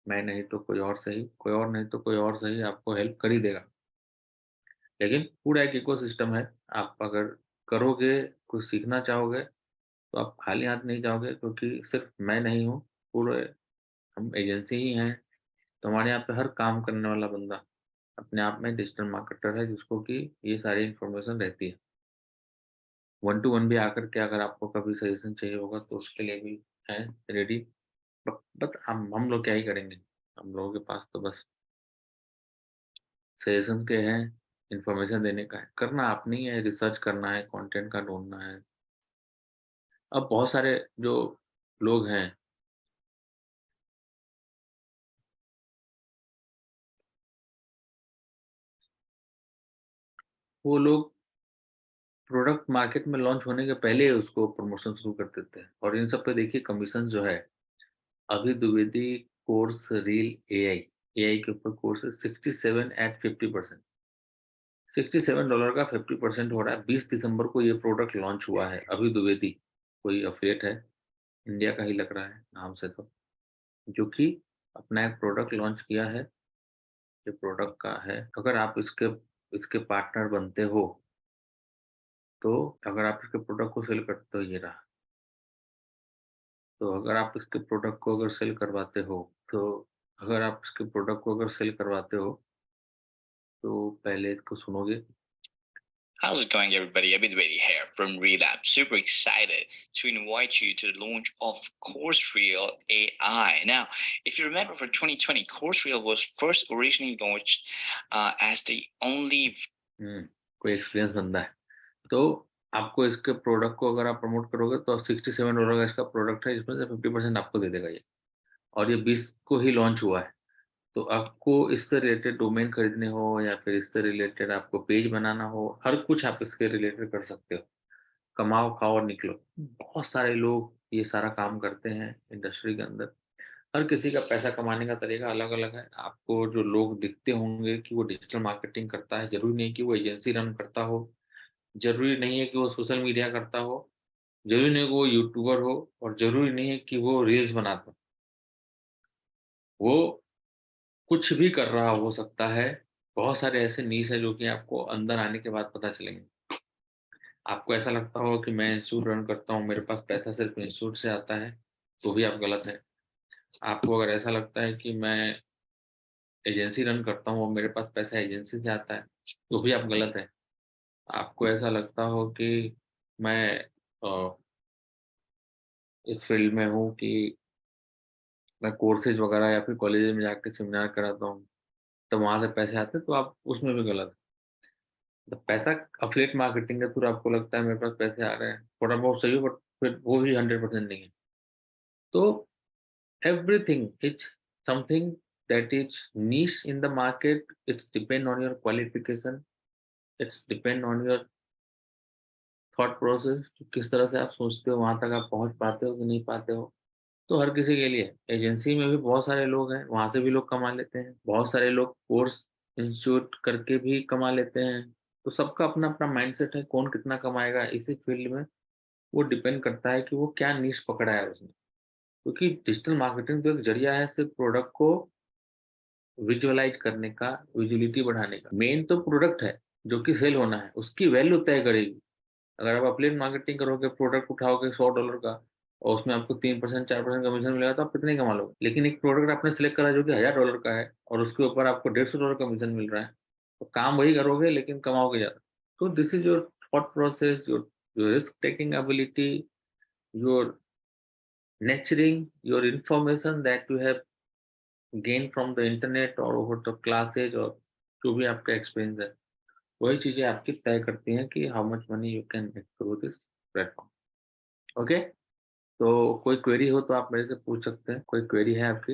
मैं नहीं तो कोई और सही, कोई और नहीं तो कोई और सही आपको हेल्प कर ही देगा। लेकिन पूरा एक इकोसिस्टम है, आप अगर करोगे, कुछ सीखना चाहोगे, तो आप खाली हाथ नहीं जाओगे क्योंकि सिर्फ़ मैं नहीं हूँ, पूरे हम एजेंसी ही हैं। तो हमारे यहाँ पे हर काम करने वाला बंदा अपने आप में डिजिटल मार्केटर है जिसको कि ये सारी इन्फॉर्मेशन रहती है। वन टू वन भी आकर के अगर आपको कभी सजेशन चाहिए होगा तो उसके लिए भी है रेडी। बट हम लोग क्या ही करेंगे? हम लोगों के पास तो बस सजेशंस के हैं, इन्फॉर्मेशन देने का है। करना आपने ही है, रिसर्च करना है, कंटेंट का ढूँढना है। अब बहुत सारे जो लोग हैं, वो लोग प्रोडक्ट मार्केट में लॉन्च होने के पहले उसको प्रमोशन शुरू कर देते हैं और इन सब पे देखिए कमीशन जो है, अभी Dwivedi course reel AI, AI के ऊपर कोर्स है 67 एट 50%। $67 का 50% हो रहा है। 20 दिसंबर को ये प्रोडक्ट लॉन्च हुआ है। अभी द्विवेदी कोई एफिलिएट है, इंडिया का ही लग रहा है नाम से तो, जो कि अपना एक प्रोडक्ट लॉन्च किया है, जो प्रोडक्ट का है। अगर आप इसके इसके पार्टनर बनते हो, तो अगर आप इसके प्रोडक्ट को सेल करते हो, ये रहा। तो अगर आप इसके प्रोडक्ट को अगर सेल करवाते हो, तो अगर आप इसके प्रोडक्ट को अगर सेल करवाते हो, तो पहले इसको सुनोगे। How's it going, everybody? Abid Vedi here from Relab. Super excited to invite you to the launch of Course Reel AI. Now, if you remember for 2020, Course Reel was first originally launched as the only. हुँ, कोई experience बंदा है। तो आपको इसके product को अगर आप promote करोगे तो $67 का इसका प्रोडक्ट है, जिसमें से 50% आपको दे देगा ये और ये 20 को ही लॉन्च हुआ है। तो आपको इससे रिलेटेड डोमेन खरीदने हो या फिर इससे रिलेटेड आपको पेज बनाना हो, हर कुछ आप इसके रिलेटेड कर सकते हो। कमाओ, खाओ और निकलो। बहुत सारे लोग ये सारा काम करते हैं इंडस्ट्री के अंदर। हर किसी का पैसा कमाने का तरीका अलग-अलग है। आपको जो लोग दिखते होंगे कि वो डिजिटल मार्केटिंग करता है, ज़रूरी नहीं कि वो एजेंसी रन करता हो, ज़रूरी नहीं है कि वो सोशल मीडिया करता हो, ज़रूरी नहीं है कि वो यूट्यूबर हो और ज़रूरी नहीं है कि वो रील्स बनाता हो। वो कुछ भी कर रहा हो सकता है। बहुत सारे ऐसे नीश हैं जो कि आपको अंदर आने के बाद पता चलेंगे। आपको ऐसा लगता हो कि मैं इंस्टीट्यूट रन करता हूँ, मेरे पास पैसा सिर्फ़ इंस्टीट्यूट से आता है, तो भी आप गलत हैं। आपको अगर ऐसा लगता है कि मैं एजेंसी रन करता हूँ और मेरे पास पैसा एजेंसी से आता है, तो भी आप गलत हैं। आपको ऐसा लगता हो कि मैं इस फ़ील्ड में हूँ कि मैं कोर्सेज़ वगैरह या फिर कॉलेज में जाके सेमिनार कराता हूँ, तो वहाँ से पैसे आते हैं, तो आप उसमें भी गलत हैं। तो पैसा एफ़िलिएट मार्केटिंग के थ्रू आपको लगता है मेरे पास पैसे आ रहे हैं, थोड़ा बहुत सही हो बट फिर वो भी 100% नहीं है। तो everything is something that is niche in the market, it's depend on your qualification, it's depend on your thought process, किस तरह से आप सोचते हो, वहाँ तक आप पहुँच पाते हो कि नहीं पाते हो। तो हर किसी के लिए एजेंसी में भी बहुत सारे लोग हैं, वहाँ से भी लोग कमा लेते हैं। बहुत सारे लोग कोर्स इंस्टीट्यूट करके भी कमा लेते हैं। तो सबका अपना-अपना माइंडसेट है, कौन कितना कमाएगा इसी फील्ड में, वो डिपेंड करता है कि वो क्या नीश पकड़ा है उसने। क्योंकि डिजिटल मार्केटिंग तो एक ज़रिया है सिर्फ़ प्रोडक्ट को विजुअलाइज़ करने का, विजिबिलिटी बढ़ाने का। मेन तो प्रोडक्ट है, जो कि सेल होना है, उसकी वैल्यू तय करेगी। अगर आप एफ़िलिएट मार्केटिंग करोगे, प्रोडक्ट उठाओगे $100 का और उसमें आपको 3% 4% कमीशन मिलेगा तो आप कितने कमा लोगे। लेकिन एक प्रोडक्ट आपने सेलेक्ट करा जो कि $1000 का है और उसके ऊपर आपको $150 कमीशन मिल रहा है, तो काम वही करोगे लेकिन कमाओगे ज़्यादा। तो this is your thought process, your risk taking ability, your nurturing your information that you have gain from the internet और ओवर द क्लासेज और जो भी आपका एक्सपीरियंस है, वही चीज़ें आपकी तय करती हैं कि how much money you can make through this platform. Okay? तो कोई क्वेरी हो तो आप मेरे से पूछ सकते हैं। कोई क्वेरी है आपकी?